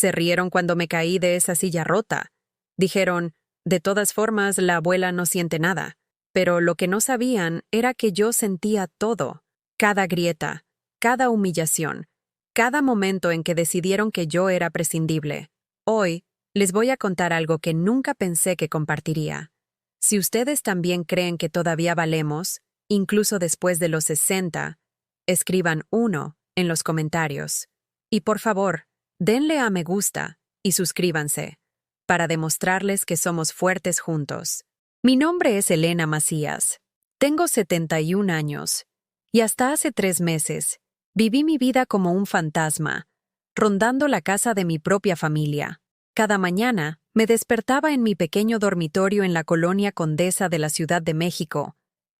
Se rieron cuando me caí de esa silla rota. Dijeron, de todas formas, la abuela no siente nada. Pero lo que no sabían era que yo sentía todo. Cada grieta, cada humillación, cada momento en que decidieron que yo era prescindible. Hoy, les voy a contar algo que nunca pensé que compartiría. Si ustedes también creen que todavía valemos, incluso después de los 60, escriban 1 en los comentarios. Y por favor, denle a me gusta y suscríbanse, para demostrarles que somos fuertes juntos. Mi nombre es Elena Macías. Tengo 71 años. Y hasta hace 3 meses, viví mi vida como un fantasma, rondando la casa de mi propia familia. Cada mañana, me despertaba en mi pequeño dormitorio en la colonia Condesa de la Ciudad de México,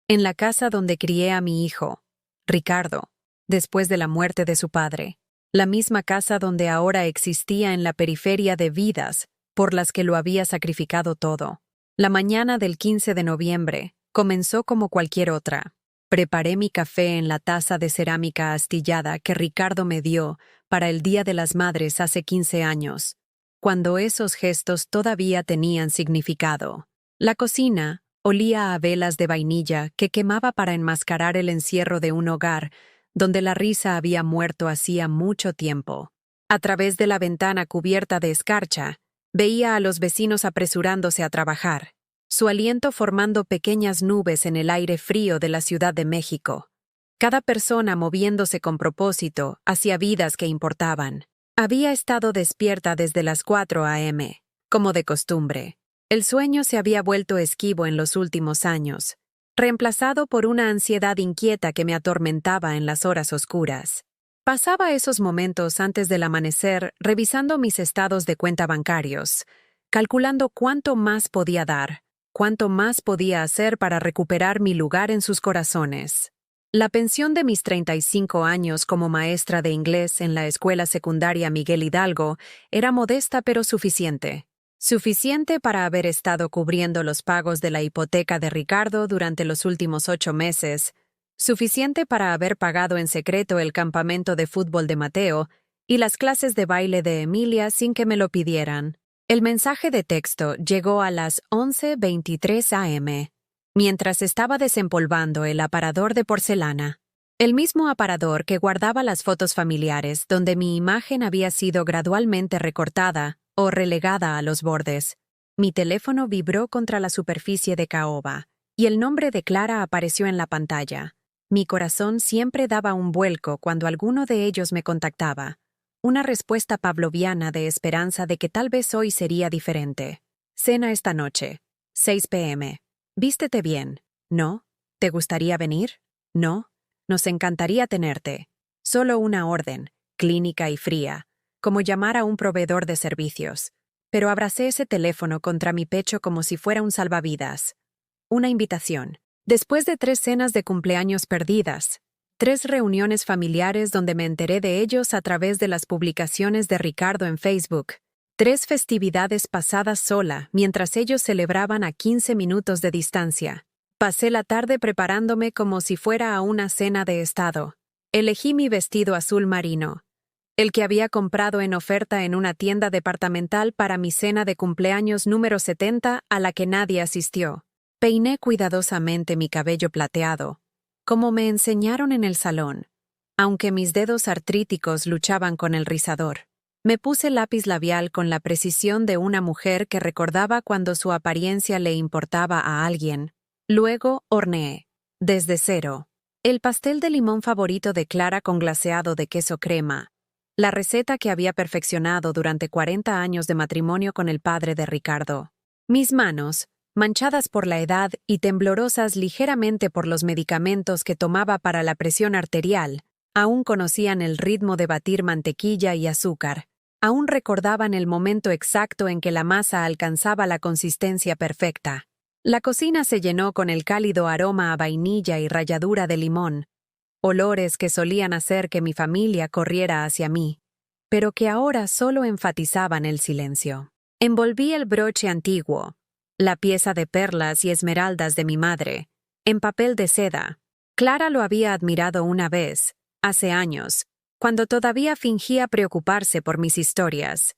en la casa donde crié a mi hijo, Ricardo, después de la muerte de su padre. La misma casa donde ahora existía en la periferia de vidas por las que lo había sacrificado todo. La mañana del 15 de noviembre comenzó como cualquier otra. Preparé mi café en la taza de cerámica astillada que Ricardo me dio para el Día de las Madres hace 15 años, cuando esos gestos todavía tenían significado. La cocina olía a velas de vainilla que quemaba para enmascarar el encierro de un hogar donde la risa había muerto hacía mucho tiempo. A través de la ventana cubierta de escarcha, veía a los vecinos apresurándose a trabajar, su aliento formando pequeñas nubes en el aire frío de la Ciudad de México. Cada persona moviéndose con propósito hacia vidas que importaban. Había estado despierta desde las 4 a.m., como de costumbre. El sueño se había vuelto esquivo en los últimos años, reemplazado por una ansiedad inquieta que me atormentaba en las horas oscuras. Pasaba esos momentos antes del amanecer revisando mis estados de cuenta bancarios, calculando cuánto más podía dar, cuánto más podía hacer para recuperar mi lugar en sus corazones. La pensión de mis 35 años como maestra de inglés en la escuela secundaria Miguel Hidalgo era modesta pero suficiente. Suficiente para haber estado cubriendo los pagos de la hipoteca de Ricardo durante los últimos 8 meses, suficiente para haber pagado en secreto el campamento de fútbol de Mateo y las clases de baile de Emilia sin que me lo pidieran. El mensaje de texto llegó a las 11:23 a.m., mientras estaba desempolvando el aparador de porcelana. El mismo aparador que guardaba las fotos familiares donde mi imagen había sido gradualmente recortada o relegada a los bordes. Mi teléfono vibró contra la superficie de caoba, y el nombre de Clara apareció en la pantalla. Mi corazón siempre daba un vuelco cuando alguno de ellos me contactaba. Una respuesta pavloviana de esperanza de que tal vez hoy sería diferente. Cena esta noche, 6 p.m. Vístete bien, ¿no? ¿Te gustaría venir? ¿No? Nos encantaría tenerte. Solo una orden, clínica y fría, como llamar a un proveedor de servicios. Pero abracé ese teléfono contra mi pecho como si fuera un salvavidas. Una invitación. Después de 3 cenas de cumpleaños perdidas, 3 reuniones familiares donde me enteré de ellos a través de las publicaciones de Ricardo en Facebook, 3 festividades pasadas sola mientras ellos celebraban a 15 minutos de distancia. Pasé la tarde preparándome como si fuera a una cena de estado. Elegí mi vestido azul marino, el que había comprado en oferta en una tienda departamental para mi cena de cumpleaños número 70 a la que nadie asistió. Peiné cuidadosamente mi cabello plateado, como me enseñaron en el salón, aunque mis dedos artríticos luchaban con el rizador. Me puse lápiz labial con la precisión de una mujer que recordaba cuando su apariencia le importaba a alguien. Luego horneé, desde cero, el pastel de limón favorito de Clara con glaseado de queso crema, la receta que había perfeccionado durante 40 años de matrimonio con el padre de Ricardo. Mis manos, manchadas por la edad y temblorosas ligeramente por los medicamentos que tomaba para la presión arterial, aún conocían el ritmo de batir mantequilla y azúcar. Aún recordaban el momento exacto en que la masa alcanzaba la consistencia perfecta. La cocina se llenó con el cálido aroma a vainilla y ralladura de limón, olores que solían hacer que mi familia corriera hacia mí, pero que ahora solo enfatizaban el silencio. Envolví el broche antiguo, la pieza de perlas y esmeraldas de mi madre, en papel de seda. Clara lo había admirado una vez, hace años, cuando todavía fingía preocuparse por mis historias.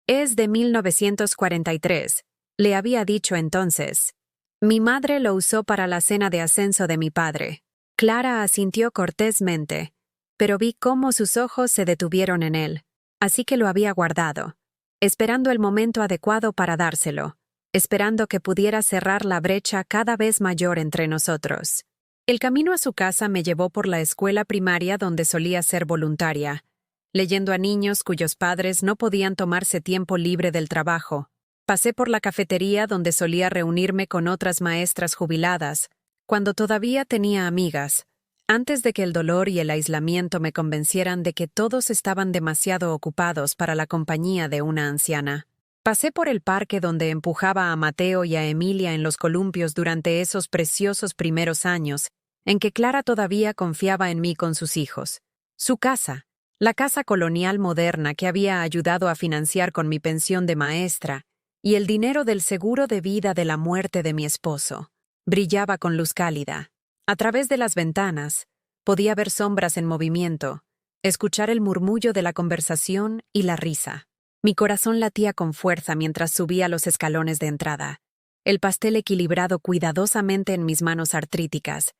Es de 1943, le había dicho entonces. Mi madre lo usó para la cena de ascenso de mi padre. Clara asintió cortésmente, pero vi cómo sus ojos se detuvieron en él, así que lo había guardado, esperando el momento adecuado para dárselo, esperando que pudiera cerrar la brecha cada vez mayor entre nosotros. El camino a su casa me llevó por la escuela primaria donde solía ser voluntaria, leyendo a niños cuyos padres no podían tomarse tiempo libre del trabajo. Pasé por la cafetería donde solía reunirme con otras maestras jubiladas, cuando todavía tenía amigas, antes de que el dolor y el aislamiento me convencieran de que todos estaban demasiado ocupados para la compañía de una anciana. Pasé por el parque donde empujaba a Mateo y a Emilia en los columpios durante esos preciosos primeros años, en que Clara todavía confiaba en mí con sus hijos. Su casa, la casa colonial moderna que había ayudado a financiar con mi pensión de maestra, y el dinero del seguro de vida de la muerte de mi esposo, brillaba con luz cálida. A través de las ventanas, podía ver sombras en movimiento, escuchar el murmullo de la conversación y la risa. Mi corazón latía con fuerza mientras subía los escalones de entrada, el pastel equilibrado cuidadosamente en mis manos artríticas,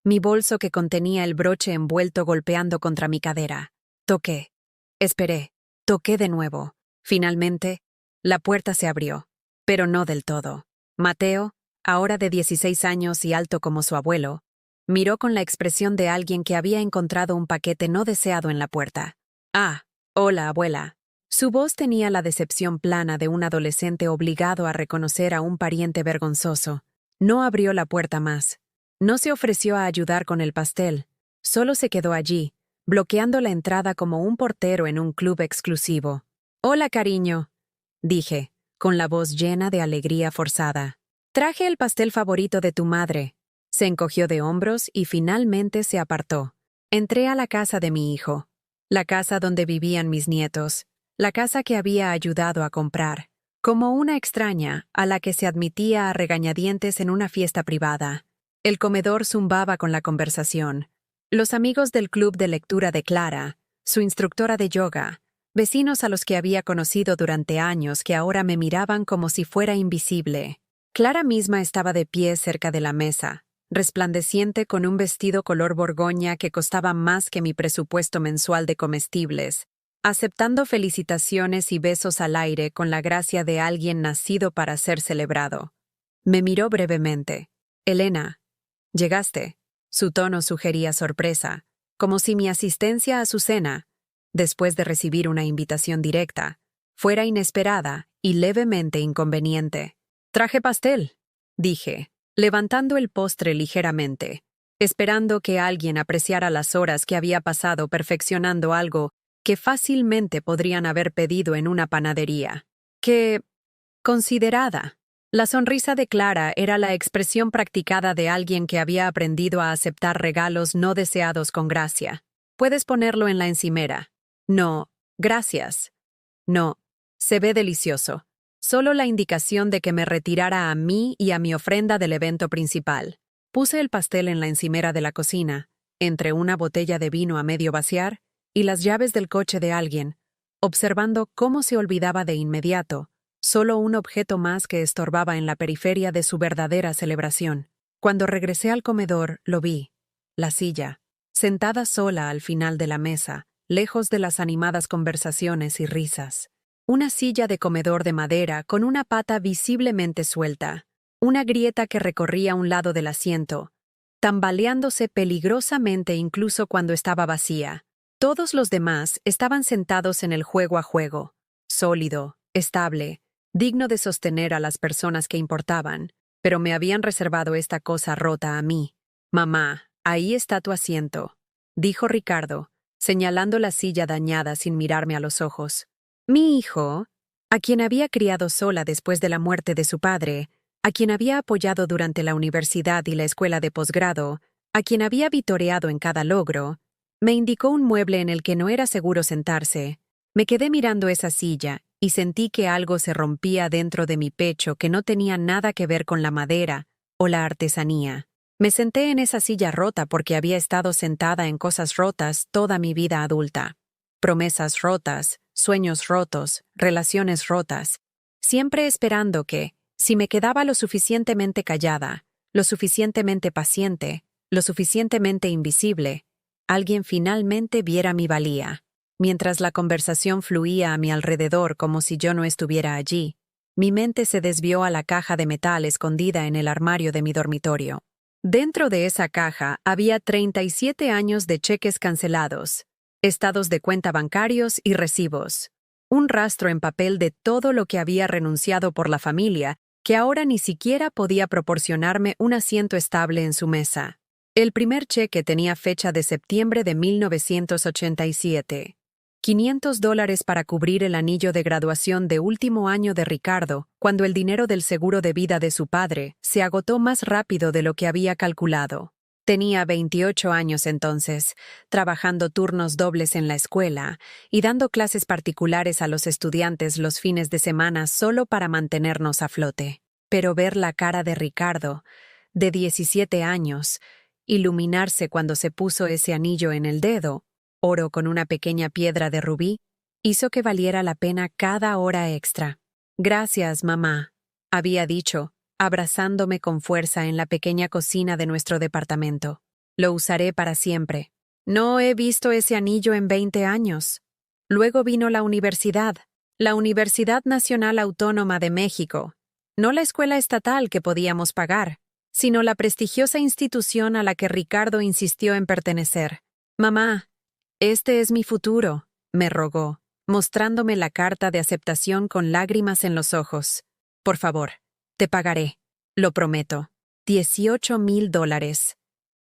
mi bolso que contenía el broche envuelto golpeando contra mi cadera. Toqué. Esperé. Toqué de nuevo. Finalmente, la puerta se abrió, pero no del todo. Mateo, ahora de 16 años y alto como su abuelo, miró con la expresión de alguien que había encontrado un paquete no deseado en la puerta. «Ah, hola, abuela». Su voz tenía la decepción plana de un adolescente obligado a reconocer a un pariente vergonzoso. No abrió la puerta más. No se ofreció a ayudar con el pastel. Solo se quedó allí, bloqueando la entrada como un portero en un club exclusivo. «Hola, cariño», dije, con la voz llena de alegría forzada. «Traje el pastel favorito de tu madre». Se encogió de hombros y finalmente se apartó. Entré a la casa de mi hijo, la casa donde vivían mis nietos, la casa que había ayudado a comprar, como una extraña a la que se admitía a regañadientes en una fiesta privada. El comedor zumbaba con la conversación. Los amigos del club de lectura de Clara, su instructora de yoga, vecinos a los que había conocido durante años que ahora me miraban como si fuera invisible. Clara misma estaba de pie cerca de la mesa, resplandeciente con un vestido color borgoña que costaba más que mi presupuesto mensual de comestibles, aceptando felicitaciones y besos al aire con la gracia de alguien nacido para ser celebrado. Me miró brevemente. «Elena, ¿llegaste?». Su tono sugería sorpresa, como si mi asistencia a su cena, después de recibir una invitación directa, fuera inesperada y levemente inconveniente. «Traje pastel», dije, levantando el postre ligeramente, esperando que alguien apreciara las horas que había pasado perfeccionando algo que fácilmente podrían haber pedido en una panadería. «Qué considerada». La sonrisa de Clara era la expresión practicada de alguien que había aprendido a aceptar regalos no deseados con gracia. «Puedes ponerlo en la encimera». «No, gracias». «No, se ve delicioso». Solo la indicación de que me retirara a mí y a mi ofrenda del evento principal. Puse el pastel en la encimera de la cocina, entre una botella de vino a medio vaciar y las llaves del coche de alguien, observando cómo se olvidaba de inmediato, solo un objeto más que estorbaba en la periferia de su verdadera celebración. Cuando regresé al comedor, lo vi, la silla, sentada sola al final de la mesa, lejos de las animadas conversaciones y risas. Una silla de comedor de madera con una pata visiblemente suelta, una grieta que recorría un lado del asiento, tambaleándose peligrosamente incluso cuando estaba vacía. Todos los demás estaban sentados en el juego a juego, sólido, estable, digno de sostener a las personas que importaban, pero me habían reservado esta cosa rota a mí. «Mamá, ahí está tu asiento», dijo Ricardo, señalando la silla dañada sin mirarme a los ojos. Mi hijo, a quien había criado sola después de la muerte de su padre, a quien había apoyado durante la universidad y la escuela de posgrado, a quien había vitoreado en cada logro, me indicó un mueble en el que no era seguro sentarse. Me quedé mirando esa silla y sentí que algo se rompía dentro de mi pecho que no tenía nada que ver con la madera o la artesanía. Me senté en esa silla rota porque había estado sentada en cosas rotas toda mi vida adulta. Promesas rotas, sueños rotos, relaciones rotas, siempre esperando que, si me quedaba lo suficientemente callada, lo suficientemente paciente, lo suficientemente invisible, alguien finalmente viera mi valía. Mientras la conversación fluía a mi alrededor como si yo no estuviera allí, mi mente se desvió a la caja de metal escondida en el armario de mi dormitorio. Dentro de esa caja había 37 años de cheques cancelados, estados de cuenta bancarios y recibos. Un rastro en papel de todo lo que había renunciado por la familia, que ahora ni siquiera podía proporcionarme un asiento estable en su mesa. El primer cheque tenía fecha de septiembre de 1987. $500 para cubrir el anillo de graduación de último año de Ricardo, cuando el dinero del seguro de vida de su padre se agotó más rápido de lo que había calculado. Tenía 28 años entonces, trabajando turnos dobles en la escuela y dando clases particulares a los estudiantes los fines de semana solo para mantenernos a flote. Pero ver la cara de Ricardo, de 17 años, iluminarse cuando se puso ese anillo en el dedo, oro con una pequeña piedra de rubí, hizo que valiera la pena cada hora extra. «Gracias, mamá», había dicho, abrazándome con fuerza en la pequeña cocina de nuestro departamento. «Lo usaré para siempre. No he visto ese anillo en 20 años. Luego vino la Universidad Nacional Autónoma de México, no la escuela estatal que podíamos pagar, sino la prestigiosa institución a la que Ricardo insistió en pertenecer. «Mamá, este es mi futuro», me rogó, mostrándome la carta de aceptación con lágrimas en los ojos. «Por favor, te pagaré, lo prometo. $18,000.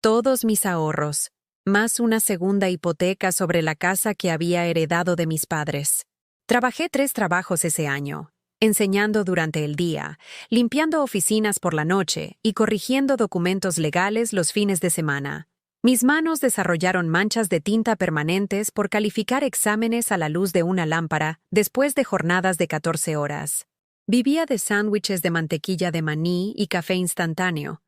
Todos mis ahorros, más una segunda hipoteca sobre la casa que había heredado de mis padres. Trabajé 3 trabajos ese año, enseñando durante el día, limpiando oficinas por la noche y corrigiendo documentos legales los fines de semana. Mis manos desarrollaron manchas de tinta permanentes por calificar exámenes a la luz de una lámpara después de jornadas de 14 horas. Vivía de sándwiches de mantequilla de maní y café instantáneo.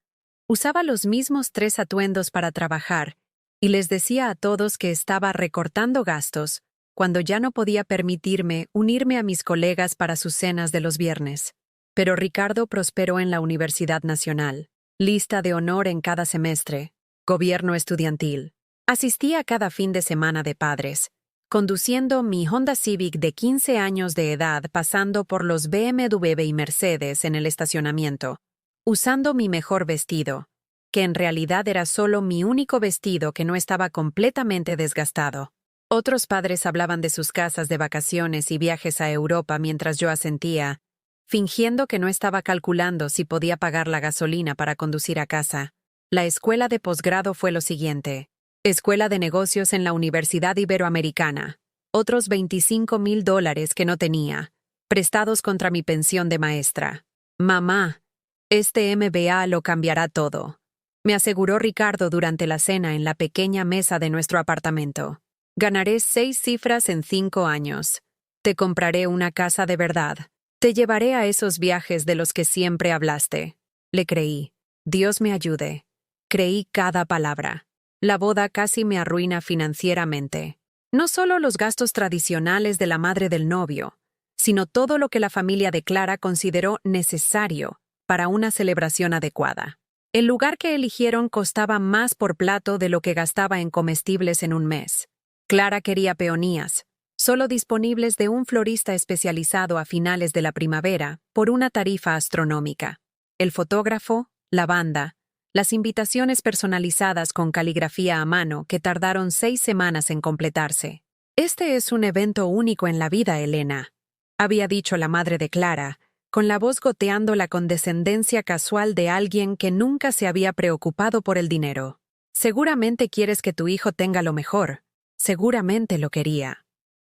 Usaba los mismos 3 atuendos para trabajar y les decía a todos que estaba recortando gastos cuando ya no podía permitirme unirme a mis colegas para sus cenas de los viernes. Pero Ricardo prosperó en la Universidad Nacional, lista de honor en cada semestre, gobierno estudiantil. Asistía cada fin de semana de padres, conduciendo mi Honda Civic de 15 años de edad pasando por los BMW y Mercedes en el estacionamiento, usando mi mejor vestido, que en realidad era solo mi único vestido que no estaba completamente desgastado. Otros padres hablaban de sus casas de vacaciones y viajes a Europa mientras yo asentía, fingiendo que no estaba calculando si podía pagar la gasolina para conducir a casa. La escuela de posgrado fue lo siguiente: Escuela de Negocios en la Universidad Iberoamericana. Otros $25,000 que no tenía, prestados contra mi pensión de maestra. «Mamá, este MBA lo cambiará todo», me aseguró Ricardo durante la cena en la pequeña mesa de nuestro apartamento. «Ganaré 6 cifras en 5 años. Te compraré una casa de verdad. Te llevaré a esos viajes de los que siempre hablaste». Le creí. Dios me ayude. Creí cada palabra. La boda casi me arruina financieramente. No solo los gastos tradicionales de la madre del novio, sino todo lo que la familia de Clara consideró necesario para una celebración adecuada. El lugar que eligieron costaba más por plato de lo que gastaba en comestibles en un mes. Clara quería peonías, solo disponibles de un florista especializado a finales de la primavera, por una tarifa astronómica. El fotógrafo, la banda, las invitaciones personalizadas con caligrafía a mano que tardaron 6 semanas en completarse. «Este es un evento único en la vida, Elena», había dicho la madre de Clara, con la voz goteando la condescendencia casual de alguien que nunca se había preocupado por el dinero. «Seguramente quieres que tu hijo tenga lo mejor». Seguramente lo quería.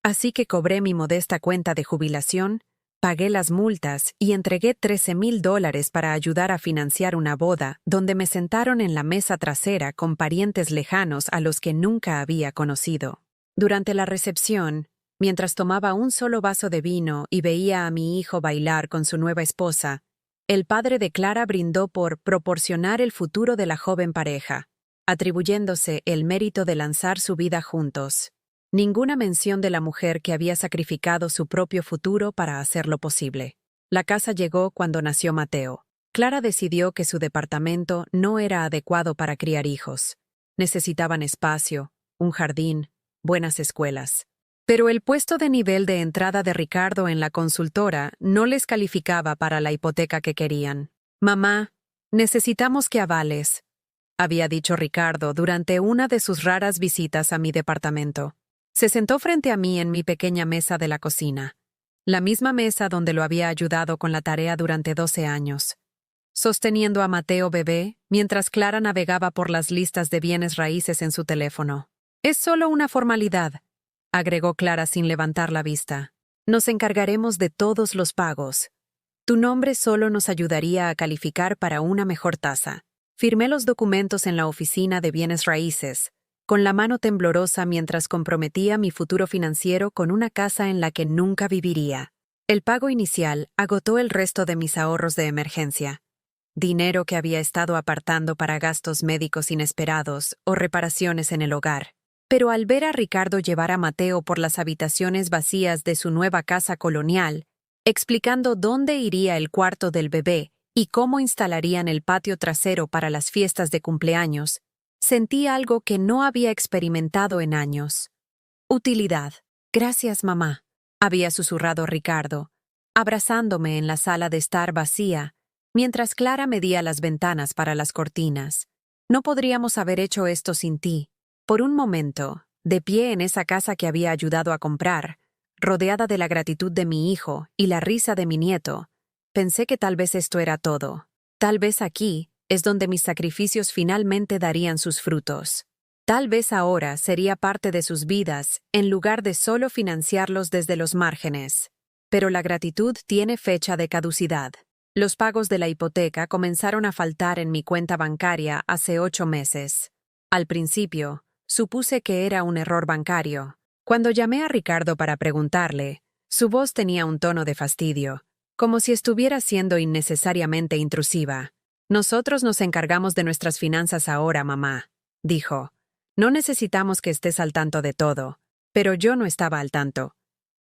Así que cobré mi modesta cuenta de jubilación, pagué las multas y entregué $13,000 para ayudar a financiar una boda donde me sentaron en la mesa trasera con parientes lejanos a los que nunca había conocido. Durante la recepción, mientras tomaba un solo vaso de vino y veía a mi hijo bailar con su nueva esposa, el padre de Clara brindó por proporcionar el futuro de la joven pareja, atribuyéndose el mérito de lanzar su vida juntos. Ninguna mención de la mujer que había sacrificado su propio futuro para hacerlo posible. La casa llegó cuando nació Mateo. Clara decidió que su departamento no era adecuado para criar hijos. Necesitaban espacio, un jardín, buenas escuelas. Pero el puesto de nivel de entrada de Ricardo en la consultora no les calificaba para la hipoteca que querían. «Mamá, necesitamos que avales», había dicho Ricardo durante una de sus raras visitas a mi departamento. Se sentó frente a mí en mi pequeña mesa de la cocina, la misma mesa donde lo había ayudado con la tarea durante 12 años. Sosteniendo a Mateo bebé, mientras Clara navegaba por las listas de bienes raíces en su teléfono. «Es solo una formalidad», agregó Clara sin levantar la vista. «Nos encargaremos de todos los pagos. Tu nombre solo nos ayudaría a calificar para una mejor tasa». Firmé los documentos en la oficina de bienes raíces, con la mano temblorosa mientras comprometía mi futuro financiero con una casa en la que nunca viviría. El pago inicial agotó el resto de mis ahorros de emergencia. Dinero que había estado apartando para gastos médicos inesperados o reparaciones en el hogar. Pero al ver a Ricardo llevar a Mateo por las habitaciones vacías de su nueva casa colonial, explicando dónde iría el cuarto del bebé y cómo instalarían el patio trasero para las fiestas de cumpleaños, sentí algo que no había experimentado en años. «Utilidad. Gracias, mamá», había susurrado Ricardo, abrazándome en la sala de estar vacía, mientras Clara medía las ventanas para las cortinas. «No podríamos haber hecho esto sin ti». Por un momento, de pie en esa casa que había ayudado a comprar, rodeada de la gratitud de mi hijo y la risa de mi nieto, pensé que tal vez esto era todo. Tal vez aquí es donde mis sacrificios finalmente darían sus frutos. Tal vez ahora sería parte de sus vidas en lugar de solo financiarlos desde los márgenes. Pero la gratitud tiene fecha de caducidad. Los pagos de la hipoteca comenzaron a faltar en mi cuenta bancaria hace 8 meses. Al principio, supuse que era un error bancario. Cuando llamé a Ricardo para preguntarle, su voz tenía un tono de fastidio, como si estuviera siendo innecesariamente intrusiva. «Nosotros nos encargamos de nuestras finanzas ahora, mamá», dijo. «No necesitamos que estés al tanto de todo». Pero yo no estaba al tanto.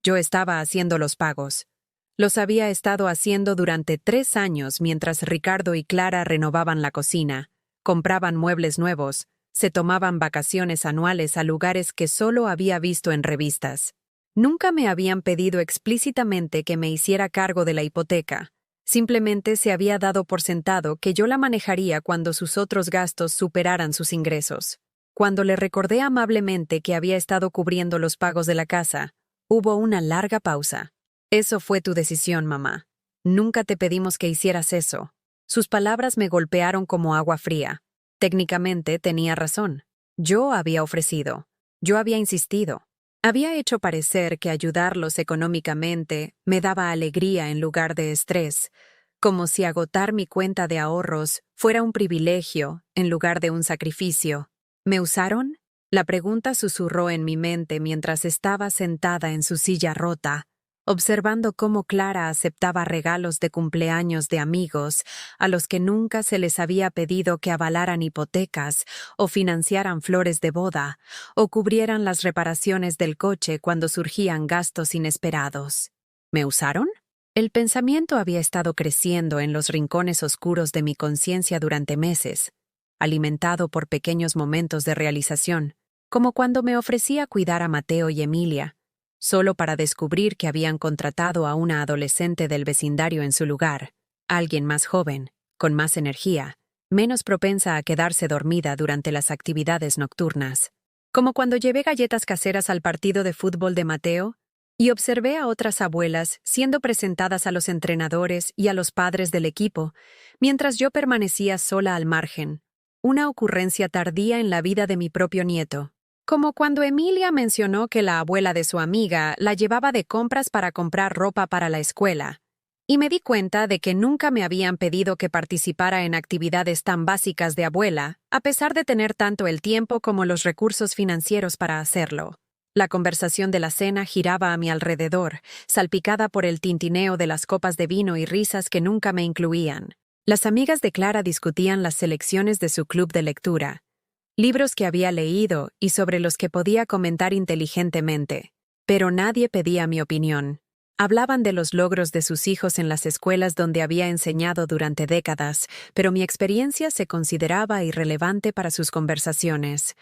Yo estaba haciendo los pagos. Los había estado haciendo durante 3 años mientras Ricardo y Clara renovaban la cocina, compraban muebles nuevos, se tomaban vacaciones anuales a lugares que solo había visto en revistas. Nunca me habían pedido explícitamente que me hiciera cargo de la hipoteca. Simplemente se había dado por sentado que yo la manejaría cuando sus otros gastos superaran sus ingresos. Cuando le recordé amablemente que había estado cubriendo los pagos de la casa, hubo una larga pausa. «Eso fue tu decisión, mamá. Nunca te pedimos que hicieras eso». Sus palabras me golpearon como agua fría. Técnicamente tenía razón. Yo había ofrecido. Yo había insistido. Había hecho parecer que ayudarlos económicamente me daba alegría en lugar de estrés, como si agotar mi cuenta de ahorros fuera un privilegio en lugar de un sacrificio. ¿Me usaron? La pregunta susurró en mi mente mientras estaba sentada en su silla rota, observando cómo Clara aceptaba regalos de cumpleaños de amigos a los que nunca se les había pedido que avalaran hipotecas o financiaran flores de boda o cubrieran las reparaciones del coche cuando surgían gastos inesperados. ¿Me usaron? El pensamiento había estado creciendo en los rincones oscuros de mi conciencia durante meses, alimentado por pequeños momentos de realización, como cuando me ofrecía cuidar a Mateo y Emilia, solo para descubrir que habían contratado a una adolescente del vecindario en su lugar, alguien más joven, con más energía, menos propensa a quedarse dormida durante las actividades nocturnas. Como cuando llevé galletas caseras al partido de fútbol de Mateo y observé a otras abuelas siendo presentadas a los entrenadores y a los padres del equipo, mientras yo permanecía sola al margen, una ocurrencia tardía en la vida de mi propio nieto. Como cuando Emilia mencionó que la abuela de su amiga la llevaba de compras para comprar ropa para la escuela, y me di cuenta de que nunca me habían pedido que participara en actividades tan básicas de abuela, a pesar de tener tanto el tiempo como los recursos financieros para hacerlo. La conversación de la cena giraba a mi alrededor, salpicada por el tintineo de las copas de vino y risas que nunca me incluían. Las amigas de Clara discutían las selecciones de su club de lectura. libros que había leído y sobre los que podía comentar inteligentemente. Pero nadie pedía mi opinión. Hablaban de los logros de sus hijos en las escuelas donde había enseñado durante décadas, pero mi experiencia se consideraba irrelevante para sus conversaciones.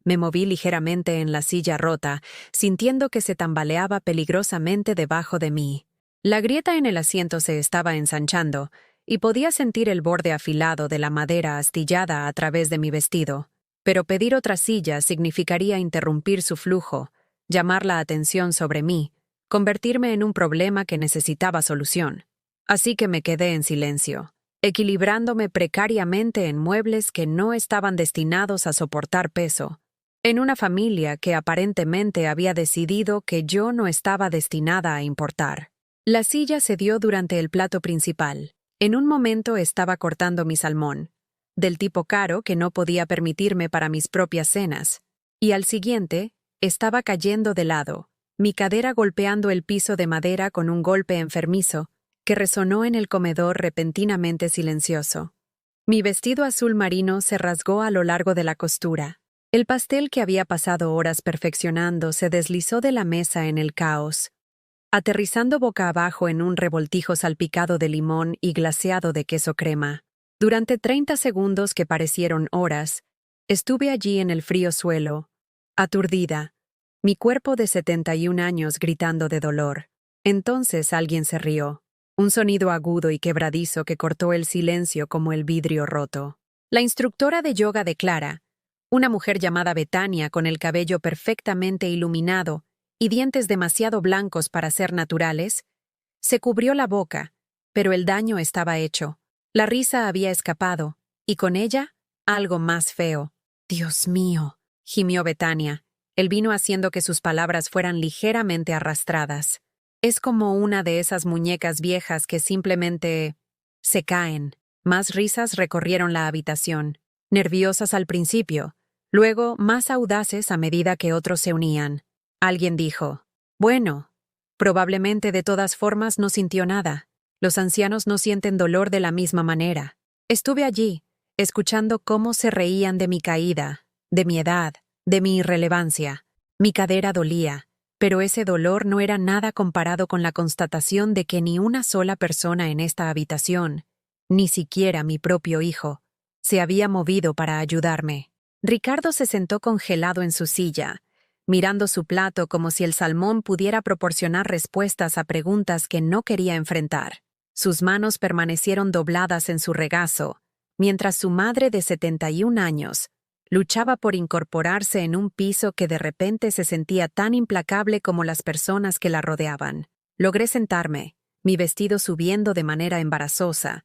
Me moví ligeramente en la silla rota, sintiendo que se tambaleaba peligrosamente debajo de mí. La grieta en el asiento se estaba ensanchando, y podía sentir el borde afilado de la madera astillada a través de mi vestido. Pero pedir otra silla significaría interrumpir su flujo, llamar la atención sobre mí, convertirme en un problema que necesitaba solución. Así que me quedé en silencio, equilibrándome precariamente en muebles que no estaban destinados a soportar peso, en una familia que aparentemente había decidido que yo no estaba destinada a importar. La silla cedió durante el plato principal. En un momento estaba cortando mi salmón, del tipo caro que no podía permitirme para mis propias cenas, y al siguiente estaba cayendo de lado, mi cadera golpeando el piso de madera con un golpe enfermizo que resonó en el comedor repentinamente silencioso. Mi vestido azul marino se rasgó a lo largo de la costura. El pastel que había pasado horas perfeccionando se deslizó de la mesa en el caos, aterrizando boca abajo en un revoltijo salpicado de limón y glaseado de queso crema. Durante 30 segundos que parecieron horas, estuve allí en el frío suelo, aturdida, mi cuerpo de 71 años gritando de dolor. Entonces alguien se rió, un sonido agudo y quebradizo que cortó el silencio como el vidrio roto. La instructora de yoga de Clara, una mujer llamada Betania con el cabello perfectamente iluminado y dientes demasiado blancos para ser naturales, se cubrió la boca, pero el daño estaba hecho. La risa había escapado, y con ella, algo más feo. «Dios mío», gimió Betania, el vino haciendo que sus palabras fueran ligeramente arrastradas. «Es como una de esas muñecas viejas que simplemente se caen». Más risas recorrieron la habitación, nerviosas al principio, luego más audaces a medida que otros se unían. Alguien dijo, «Bueno, probablemente de todas formas no sintió nada. Los ancianos no sienten dolor de la misma manera». Estuve allí, escuchando cómo se reían de mi caída, de mi edad, de mi irrelevancia. Mi cadera dolía, pero ese dolor no era nada comparado con la constatación de que ni una sola persona en esta habitación, ni siquiera mi propio hijo, se había movido para ayudarme. Ricardo se sentó congelado en su silla, mirando su plato como si el salmón pudiera proporcionar respuestas a preguntas que no quería enfrentar. Sus manos permanecieron dobladas en su regazo, mientras su madre de 71 años luchaba por incorporarse en un piso que de repente se sentía tan implacable como las personas que la rodeaban. Logré sentarme, mi vestido subiendo de manera embarazosa,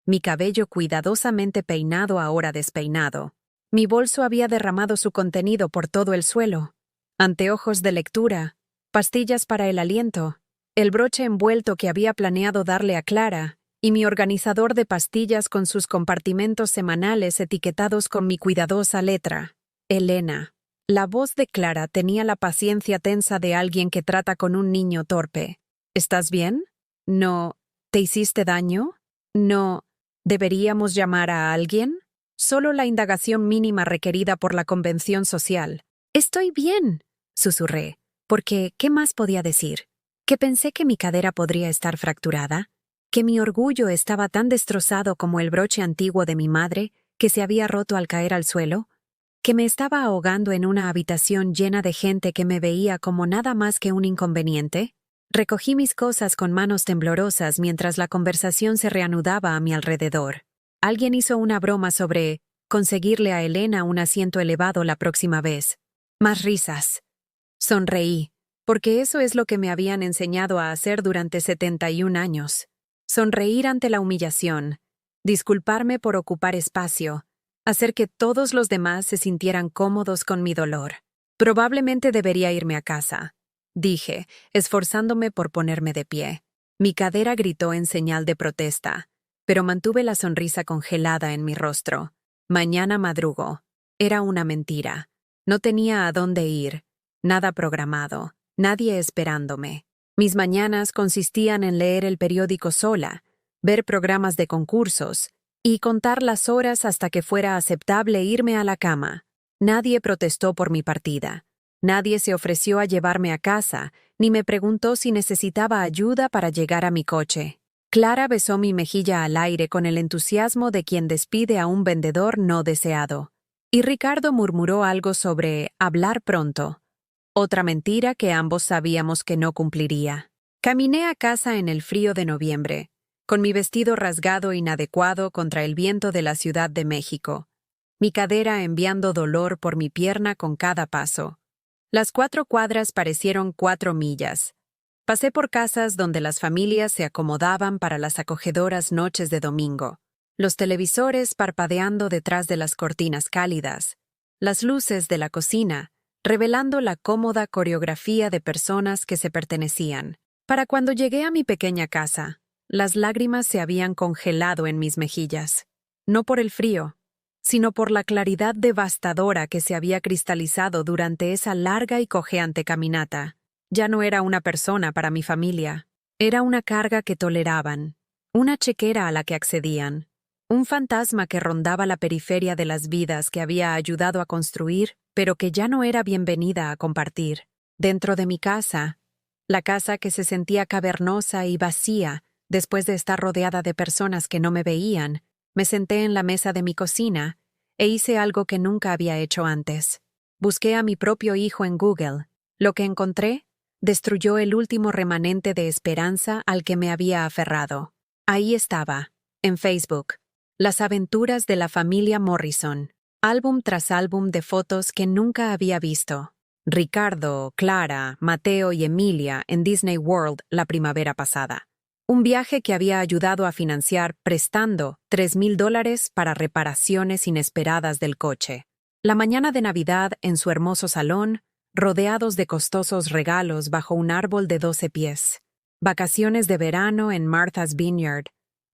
mi cabello cuidadosamente peinado ahora despeinado. Mi bolso había derramado su contenido por todo el suelo. Anteojos de lectura, pastillas para el aliento, el broche envuelto que había planeado darle a Clara, y mi organizador de pastillas con sus compartimentos semanales etiquetados con mi cuidadosa letra. Elena. La voz de Clara tenía la paciencia tensa de alguien que trata con un niño torpe. ¿Estás bien? No. ¿Te hiciste daño? No. ¿Deberíamos llamar a alguien? Solo la indagación mínima requerida por la convención social. «Estoy bien», susurré, porque ¿qué más podía decir? ¿Que pensé que mi cadera podría estar fracturada? ¿Que mi orgullo estaba tan destrozado como el broche antiguo de mi madre, que se había roto al caer al suelo? ¿Que me estaba ahogando en una habitación llena de gente que me veía como nada más que un inconveniente? Recogí mis cosas con manos temblorosas mientras la conversación se reanudaba a mi alrededor. Alguien hizo una broma sobre conseguirle a Elena un asiento elevado la próxima vez. Más risas. Sonreí, porque eso es lo que me habían enseñado a hacer durante 71 años. Sonreír ante la humillación, disculparme por ocupar espacio, hacer que todos los demás se sintieran cómodos con mi dolor. Probablemente debería irme a casa, dije, esforzándome por ponerme de pie. Mi cadera gritó en señal de protesta, pero mantuve la sonrisa congelada en mi rostro. Mañana madrugo. Era una mentira. No tenía a dónde ir, nada programado, nadie esperándome. Mis mañanas consistían en leer el periódico sola, ver programas de concursos y contar las horas hasta que fuera aceptable irme a la cama. Nadie protestó por mi partida. Nadie se ofreció a llevarme a casa, ni me preguntó si necesitaba ayuda para llegar a mi coche. Clara besó mi mejilla al aire con el entusiasmo de quien despide a un vendedor no deseado. Y Ricardo murmuró algo sobre hablar pronto. Otra mentira que ambos sabíamos que no cumpliría. Caminé a casa en el frío de noviembre, con mi vestido rasgado inadecuado contra el viento de la Ciudad de México, mi cadera enviando dolor por mi pierna con cada paso. Las 4 cuadras parecieron 4 millas. Pasé por casas donde las familias se acomodaban para las acogedoras noches de domingo, los televisores parpadeando detrás de las cortinas cálidas, las luces de la cocina, revelando la cómoda coreografía de personas que se pertenecían. Para cuando llegué a mi pequeña casa, las lágrimas se habían congelado en mis mejillas, no por el frío, sino por la claridad devastadora que se había cristalizado durante esa larga y cojeante caminata. Ya no era una persona para mi familia, era una carga que toleraban, una chequera a la que accedían, un fantasma que rondaba la periferia de las vidas que había ayudado a construir, pero que ya no era bienvenida a compartir. Dentro de mi casa, la casa que se sentía cavernosa y vacía después de estar rodeada de personas que no me veían, me senté en la mesa de mi cocina e hice algo que nunca había hecho antes. Busqué a mi propio hijo en Google. Lo que encontré destruyó el último remanente de esperanza al que me había aferrado. Ahí estaba, en Facebook, las aventuras de la familia Morrison, álbum tras álbum de fotos que nunca había visto. Ricardo, Clara, Mateo y Emilia en Disney World la primavera pasada. Un viaje que había ayudado a financiar prestando $3,000 para reparaciones inesperadas del coche. La mañana de Navidad en su hermoso salón, rodeados de costosos regalos bajo un árbol de 12 pies. Vacaciones de verano en Martha's Vineyard,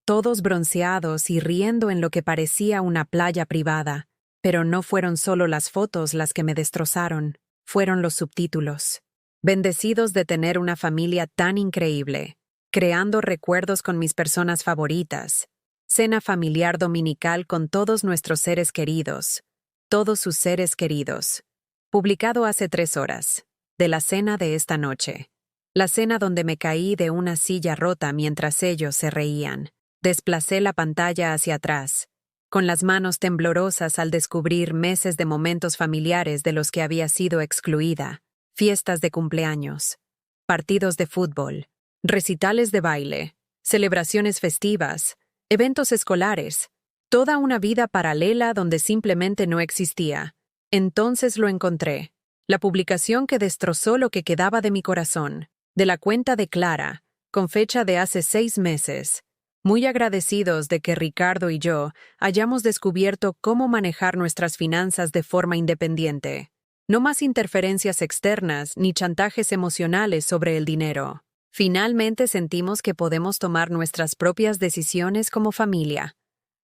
todos bronceados y riendo en lo que parecía una playa privada. Pero no fueron solo las fotos las que me destrozaron. Fueron los subtítulos. Bendecidos de tener una familia tan increíble, creando recuerdos con mis personas favoritas, cena familiar dominical con todos nuestros seres queridos, todos sus seres queridos. Publicado hace 3 horas, de la cena de esta noche. La cena donde me caí de una silla rota mientras ellos se reían. Desplacé la pantalla hacia atrás, con las manos temblorosas al descubrir meses de momentos familiares de los que había sido excluida, fiestas de cumpleaños, partidos de fútbol, recitales de baile, celebraciones festivas, eventos escolares, toda una vida paralela donde simplemente no existía. Entonces lo encontré, la publicación que destrozó lo que quedaba de mi corazón, de la cuenta de Clara, con fecha de hace 6 meses. Muy agradecidos de que Ricardo y yo hayamos descubierto cómo manejar nuestras finanzas de forma independiente. No más interferencias externas ni chantajes emocionales sobre el dinero. Finalmente sentimos que podemos tomar nuestras propias decisiones como familia.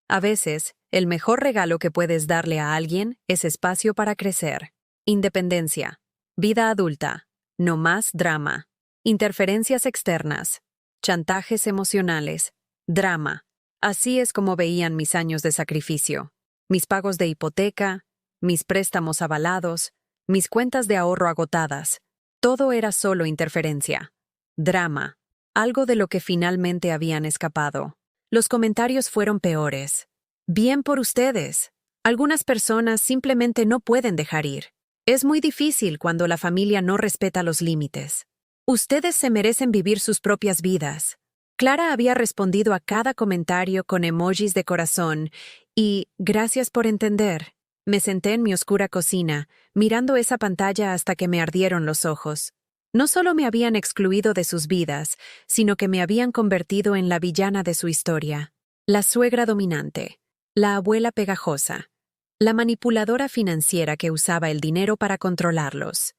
A veces, el mejor regalo que puedes darle a alguien es espacio para crecer. Independencia. Vida adulta. No más drama. Interferencias externas. Chantajes emocionales. Drama. Así es como veían mis años de sacrificio. Mis pagos de hipoteca, mis préstamos avalados, mis cuentas de ahorro agotadas. Todo era solo interferencia. Drama. Algo de lo que finalmente habían escapado. Los comentarios fueron peores. Bien por ustedes. Algunas personas simplemente no pueden dejar ir. Es muy difícil cuando la familia no respeta los límites. Ustedes se merecen vivir sus propias vidas. Clara había respondido a cada comentario con emojis de corazón y, gracias por entender, me senté en mi oscura cocina, mirando esa pantalla hasta que me ardieron los ojos. No solo me habían excluido de sus vidas, sino que me habían convertido en la villana de su historia. La suegra dominante, la abuela pegajosa, la manipuladora financiera que usaba el dinero para controlarlos.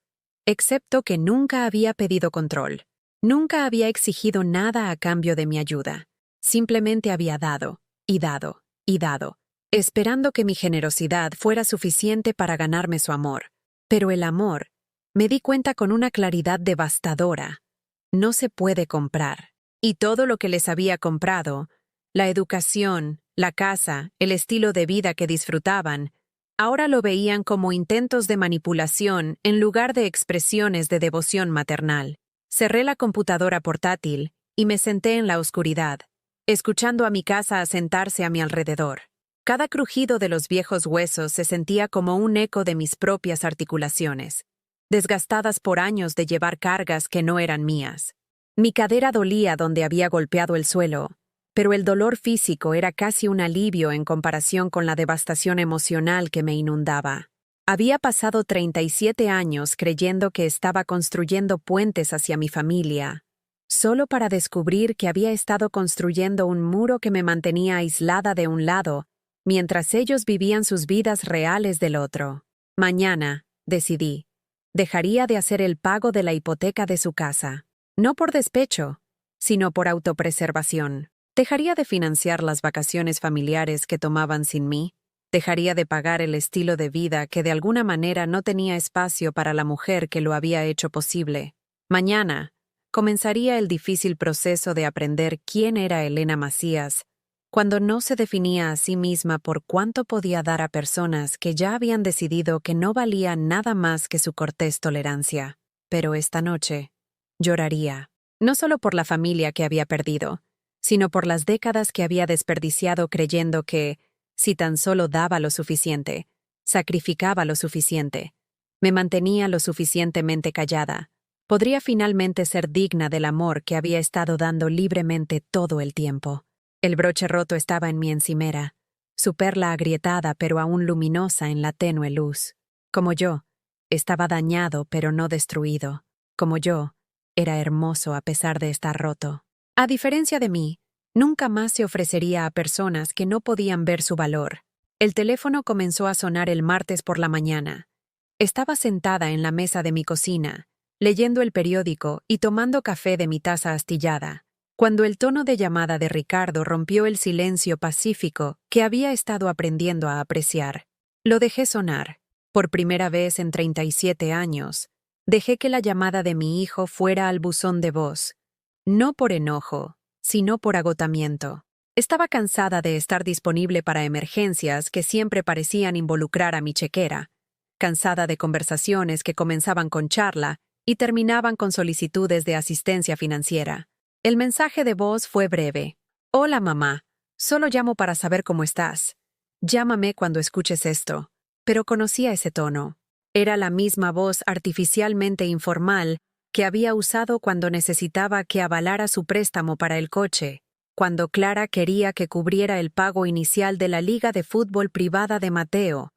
Excepto que nunca había pedido control. Nunca había exigido nada a cambio de mi ayuda. Simplemente había dado, y dado, y dado, esperando que mi generosidad fuera suficiente para ganarme su amor. Pero el amor, me di cuenta con una claridad devastadora, no se puede comprar. Y todo lo que les había comprado, la educación, la casa, el estilo de vida que disfrutaban, Ahora lo veían como intentos de manipulación en lugar de expresiones de devoción maternal. Cerré la computadora portátil y me senté en la oscuridad, escuchando a mi casa asentarse a mi alrededor. Cada crujido de los viejos huesos se sentía como un eco de mis propias articulaciones, desgastadas por años de llevar cargas que no eran mías. Mi cadera dolía donde había golpeado el suelo, pero el dolor físico era casi un alivio en comparación con la devastación emocional que me inundaba. Había pasado 37 años creyendo que estaba construyendo puentes hacia mi familia, solo para descubrir que había estado construyendo un muro que me mantenía aislada de un lado, mientras ellos vivían sus vidas reales del otro. Mañana, decidí, dejaría de hacer el pago de la hipoteca de su casa. No por despecho, sino por autopreservación. Dejaría de financiar las vacaciones familiares que tomaban sin mí. Dejaría de pagar el estilo de vida que de alguna manera no tenía espacio para la mujer que lo había hecho posible. Mañana, comenzaría el difícil proceso de aprender quién era Elena Macías, cuando no se definía a sí misma por cuánto podía dar a personas que ya habían decidido que no valía nada más que su cortés tolerancia. Pero esta noche, lloraría, no solo por la familia que había perdido, sino por las décadas que había desperdiciado creyendo que, si tan solo daba lo suficiente, sacrificaba lo suficiente, me mantenía lo suficientemente callada, podría finalmente ser digna del amor que había estado dando libremente todo el tiempo. El broche roto estaba en mi encimera, su perla agrietada pero aún luminosa en la tenue luz. Como yo, estaba dañado pero no destruido. Como yo, era hermoso a pesar de estar roto. A diferencia de mí, nunca más se ofrecería a personas que no podían ver su valor. El teléfono comenzó a sonar el martes por la mañana. Estaba sentada en la mesa de mi cocina, leyendo el periódico y tomando café de mi taza astillada, cuando el tono de llamada de Ricardo rompió el silencio pacífico que había estado aprendiendo a apreciar. Lo dejé sonar. Por primera vez en 37 años, dejé que la llamada de mi hijo fuera al buzón de voz. No por enojo, sino por agotamiento. Estaba cansada de estar disponible para emergencias que siempre parecían involucrar a mi chequera, cansada de conversaciones que comenzaban con charla y terminaban con solicitudes de asistencia financiera. El mensaje de voz fue breve. Hola, mamá. Solo llamo para saber cómo estás. Llámame cuando escuches esto. Pero conocía ese tono. Era la misma voz artificialmente informal que había usado cuando necesitaba que avalara su préstamo para el coche, cuando Clara quería que cubriera el pago inicial de la liga de fútbol privada de Mateo,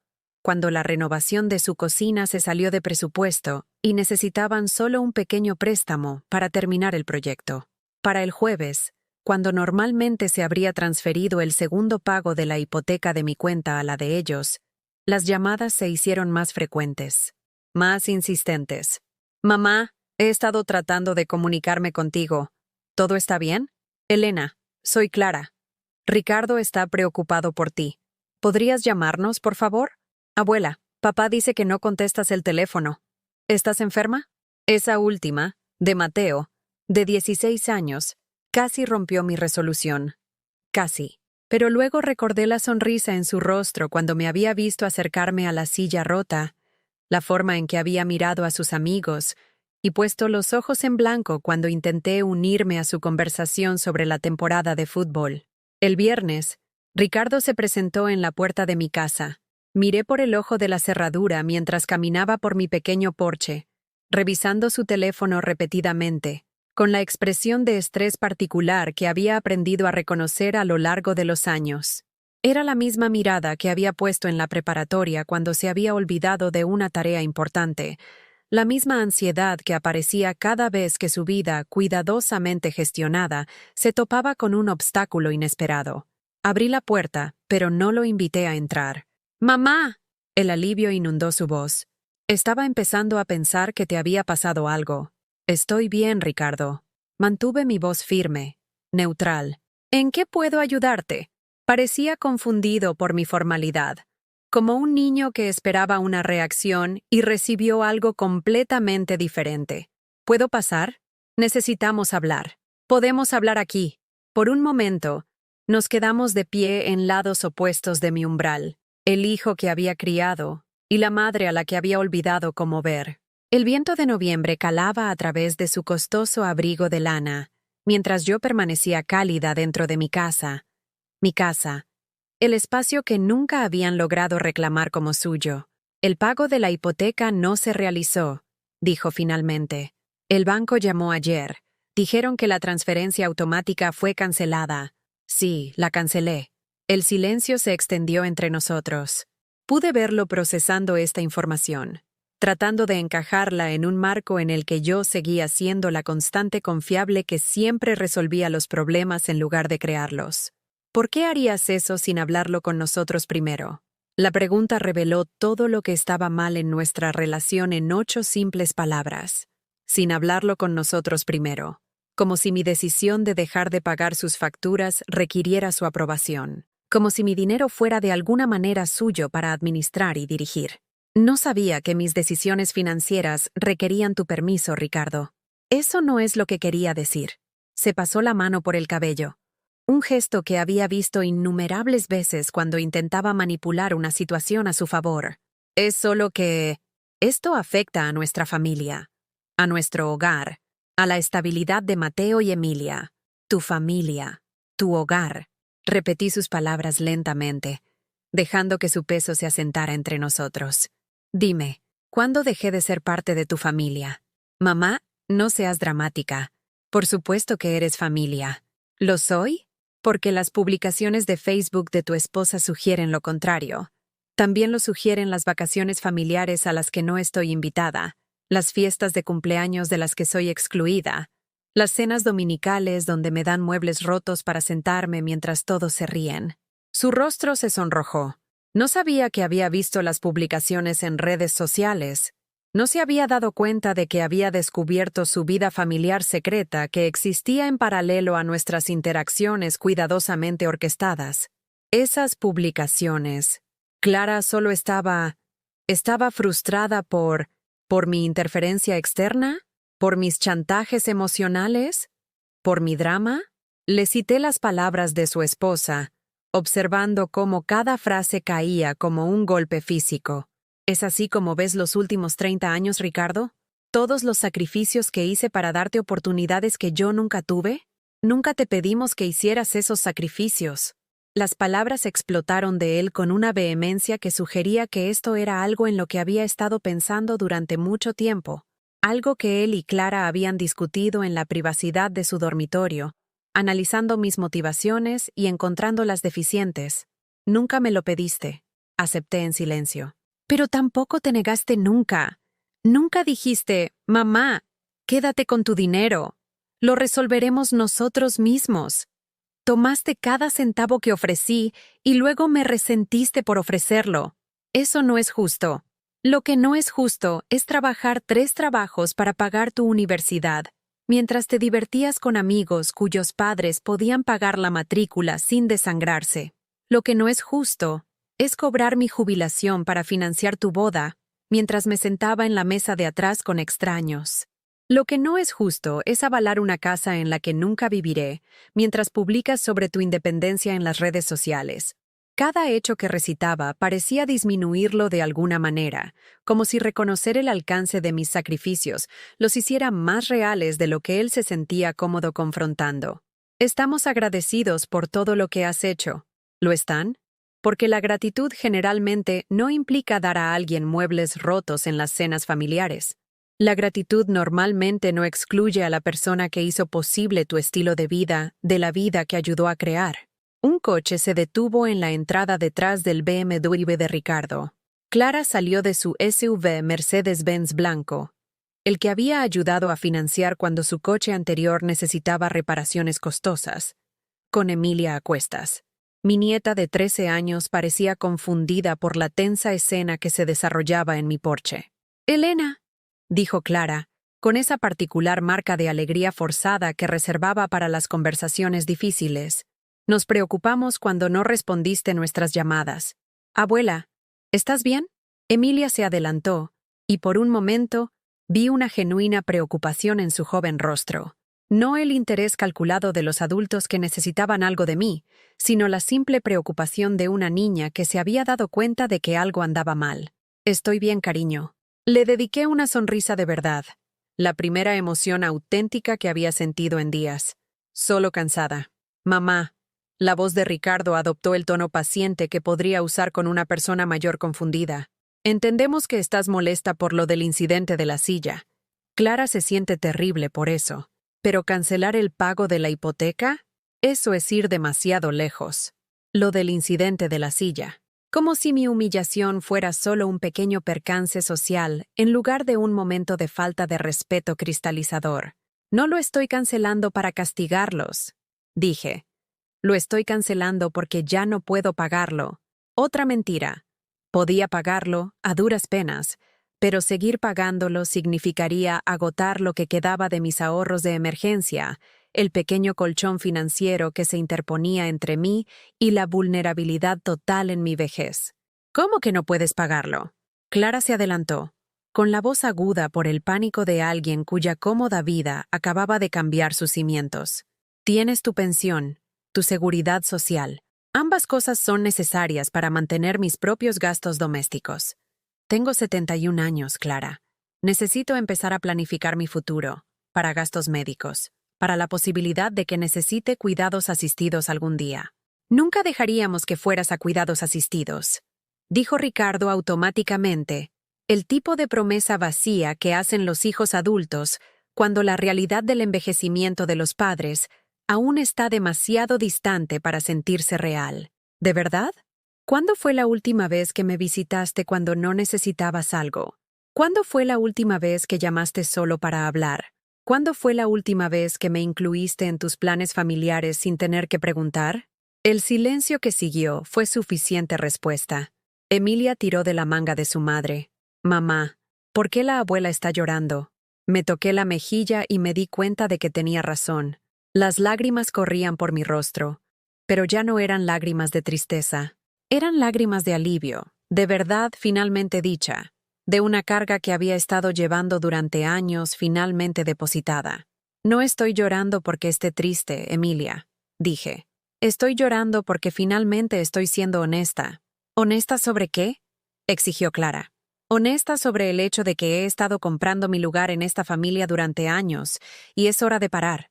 cuando la renovación de su cocina se salió de presupuesto y necesitaban solo un pequeño préstamo para terminar el proyecto. Para el jueves, cuando normalmente se habría transferido el segundo pago de la hipoteca de mi cuenta a la de ellos, las llamadas se hicieron más frecuentes, más insistentes. Mamá, he estado tratando de comunicarme contigo. ¿Todo está bien? Elena, soy Clara. Ricardo está preocupado por ti. ¿Podrías llamarnos, por favor? Abuela, papá dice que no contestas el teléfono. ¿Estás enferma? Esa última, de Mateo, de 16 años, casi rompió mi resolución. Casi. Pero luego recordé la sonrisa en su rostro cuando me había visto acercarme a la silla rota, la forma en que había mirado a sus amigos y puesto los ojos en blanco cuando intenté unirme a su conversación sobre la temporada de fútbol. El viernes, Ricardo se presentó en la puerta de mi casa. Miré por el ojo de la cerradura mientras caminaba por mi pequeño porche, revisando su teléfono repetidamente, con la expresión de estrés particular que había aprendido a reconocer a lo largo de los años. Era la misma mirada que había puesto en la preparatoria cuando se había olvidado de una tarea importante, la misma ansiedad que aparecía cada vez que su vida, cuidadosamente gestionada, se topaba con un obstáculo inesperado. Abrí la puerta, pero no lo invité a entrar. ¡Mamá! El alivio inundó su voz. Estaba empezando a pensar que te había pasado algo. Estoy bien, Ricardo. Mantuve mi voz firme, neutral. ¿En qué puedo ayudarte? Parecía confundido por mi formalidad, como un niño que esperaba una reacción y recibió algo completamente diferente. ¿Puedo pasar? Necesitamos hablar. Podemos hablar aquí. Por un momento, nos quedamos de pie en lados opuestos de mi umbral. el hijo que había criado y la madre a la que había olvidado cómo ver. El viento de noviembre calaba a través de su costoso abrigo de lana, mientras yo permanecía cálida dentro de mi casa, el espacio que nunca habían logrado reclamar como suyo. El pago de la hipoteca no se realizó, dijo finalmente. El banco llamó ayer. Dijeron que la transferencia automática fue cancelada. Sí, la cancelé. El silencio se extendió entre nosotros. Pude verlo procesando esta información, tratando de encajarla en un marco en el que yo seguía siendo la constante confiable que siempre resolvía los problemas en lugar de crearlos. ¿Por qué harías eso sin hablarlo con nosotros primero? La pregunta reveló todo lo que estaba mal en nuestra relación en 8 simples palabras. Sin hablarlo con nosotros primero. Como si mi decisión de dejar de pagar sus facturas requiriera su aprobación. Como si mi dinero fuera de alguna manera suyo para administrar y dirigir. No sabía que mis decisiones financieras requerían tu permiso, Ricardo. Eso no es lo que quería decir. Se pasó la mano por el cabello. Un gesto que había visto innumerables veces cuando intentaba manipular una situación a su favor. Es solo que esto afecta a nuestra familia, a nuestro hogar, a la estabilidad de Mateo y Emilia. Tu familia, tu hogar. Repetí sus palabras lentamente, dejando que su peso se asentara entre nosotros. Dime, ¿cuándo dejé de ser parte de tu familia? Mamá, no seas dramática. Por supuesto que eres familia. ¿Lo soy? Porque las publicaciones de Facebook de tu esposa sugieren lo contrario. También lo sugieren las vacaciones familiares a las que no estoy invitada, las fiestas de cumpleaños de las que soy excluida, las cenas dominicales donde me dan muebles rotos para sentarme mientras todos se ríen. Su rostro se sonrojó. No sabía que había visto las publicaciones en redes sociales. No se había dado cuenta de que había descubierto su vida familiar secreta que existía en paralelo a nuestras interacciones cuidadosamente orquestadas. Esas publicaciones. Clara solo estaba frustrada por mi interferencia externa, por mis chantajes emocionales, por mi drama. Le cité las palabras de su esposa, observando cómo cada frase caía como un golpe físico. ¿Es así como ves los últimos 30 años, Ricardo? ¿Todos los sacrificios que hice para darte oportunidades que yo nunca tuve? Nunca te pedimos que hicieras esos sacrificios. Las palabras explotaron de él con una vehemencia que sugería que esto era algo en lo que había estado pensando durante mucho tiempo, algo que él y Clara habían discutido en la privacidad de su dormitorio, analizando mis motivaciones y encontrándolas deficientes. Nunca me lo pediste. Acepté en silencio. Pero tampoco te negaste nunca. Nunca dijiste, mamá, quédate con tu dinero. Lo resolveremos nosotros mismos. Tomaste cada centavo que ofrecí y luego me resentiste por ofrecerlo. Eso no es justo. Lo que no es justo es trabajar 3 trabajos para pagar tu universidad, mientras te divertías con amigos cuyos padres podían pagar la matrícula sin desangrarse. Lo que no es justo es cobrar mi jubilación para financiar tu boda, mientras me sentaba en la mesa de atrás con extraños. Lo que no es justo es avalar una casa en la que nunca viviré, mientras publicas sobre tu independencia en las redes sociales. Cada hecho que recitaba parecía disminuirlo de alguna manera, como si reconocer el alcance de mis sacrificios los hiciera más reales de lo que él se sentía cómodo confrontando. Estamos agradecidos por todo lo que has hecho. ¿Lo están? Porque la gratitud generalmente no implica dar a alguien muebles rotos en las cenas familiares. La gratitud normalmente no excluye a la persona que hizo posible tu estilo de vida, de la vida que ayudó a crear. Un coche se detuvo en la entrada detrás del BMW de Ricardo. Clara salió de su SUV Mercedes-Benz blanco, el que había ayudado a financiar cuando su coche anterior necesitaba reparaciones costosas, con Emilia a cuestas. Mi nieta de 13 años parecía confundida por la tensa escena que se desarrollaba en mi porche. «Elena», dijo Clara, con esa particular marca de alegría forzada que reservaba para las conversaciones difíciles. «Nos preocupamos cuando no respondiste nuestras llamadas. Abuela, ¿estás bien?» Emilia se adelantó, y por un momento vi una genuina preocupación en su joven rostro. No el interés calculado de los adultos que necesitaban algo de mí, sino la simple preocupación de una niña que se había dado cuenta de que algo andaba mal. Estoy bien, cariño. Le dediqué una sonrisa de verdad, la primera emoción auténtica que había sentido en días. Solo cansada. Mamá. La voz de Ricardo adoptó el tono paciente que podría usar con una persona mayor confundida. Entendemos que estás molesta por lo del incidente de la silla. Clara se siente terrible por eso. Pero cancelar el pago de la hipoteca, eso es ir demasiado lejos. Lo del incidente de la silla. Como si mi humillación fuera solo un pequeño percance social en lugar de un momento de falta de respeto cristalizador. No lo estoy cancelando para castigarlos, dije. Lo estoy cancelando porque ya no puedo pagarlo. Otra mentira. Podía pagarlo, a duras penas, pero seguir pagándolo significaría agotar lo que quedaba de mis ahorros de emergencia, el pequeño colchón financiero que se interponía entre mí y la vulnerabilidad total en mi vejez. ¿Cómo que no puedes pagarlo? Clara se adelantó, con la voz aguda por el pánico de alguien cuya cómoda vida acababa de cambiar sus cimientos. Tienes tu pensión, tu seguridad social. Ambas cosas son necesarias para mantener mis propios gastos domésticos. Tengo 71 años, Clara. Necesito empezar a planificar mi futuro, para gastos médicos, para la posibilidad de que necesite cuidados asistidos algún día. Nunca dejaríamos que fueras a cuidados asistidos, dijo Ricardo automáticamente, el tipo de promesa vacía que hacen los hijos adultos cuando la realidad del envejecimiento de los padres aún está demasiado distante para sentirse real. ¿De verdad? ¿Cuándo fue la última vez que me visitaste cuando no necesitabas algo? ¿Cuándo fue la última vez que llamaste solo para hablar? ¿Cuándo fue la última vez que me incluiste en tus planes familiares sin tener que preguntar? El silencio que siguió fue suficiente respuesta. Emilia tiró de la manga de su madre. Mamá, ¿por qué la abuela está llorando? Me toqué la mejilla y me di cuenta de que tenía razón. Las lágrimas corrían por mi rostro, pero ya no eran lágrimas de tristeza. Eran lágrimas de alivio, de verdad finalmente dicha, de una carga que había estado llevando durante años finalmente depositada. No estoy llorando porque esté triste, Emilia, dije. Estoy llorando porque finalmente estoy siendo honesta. ¿Honesta sobre qué? Exigió Clara. Honesta sobre el hecho de que he estado comprando mi lugar en esta familia durante años, y es hora de parar.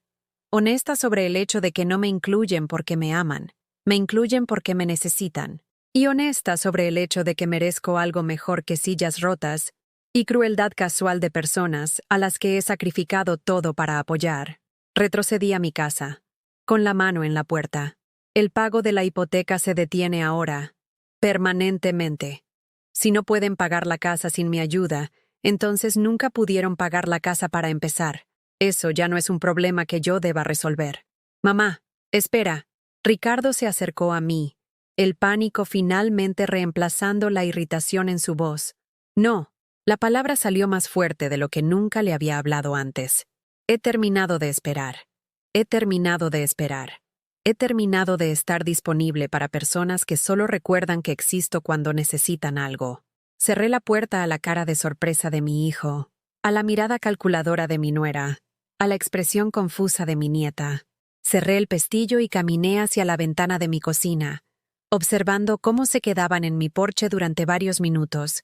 Honesta sobre el hecho de que no me incluyen porque me aman, me incluyen porque me necesitan. Y honesta sobre el hecho de que merezco algo mejor que sillas rotas y crueldad casual de personas a las que he sacrificado todo para apoyar. Retrocedí a mi casa, con la mano en la puerta. El pago de la hipoteca se detiene ahora, permanentemente. Si no pueden pagar la casa sin mi ayuda, entonces nunca pudieron pagar la casa para empezar. Eso ya no es un problema que yo deba resolver. Mamá, espera. Ricardo se acercó a mí, el pánico finalmente reemplazando la irritación en su voz. No, la palabra salió más fuerte de lo que nunca le había hablado antes. He terminado de esperar. He terminado de esperar. He terminado de estar disponible para personas que solo recuerdan que existo cuando necesitan algo. Cerré la puerta a la cara de sorpresa de mi hijo, a la mirada calculadora de mi nuera, a la expresión confusa de mi nieta. Cerré el pestillo y caminé hacia la ventana de mi cocina, observando cómo se quedaban en mi porche durante varios minutos,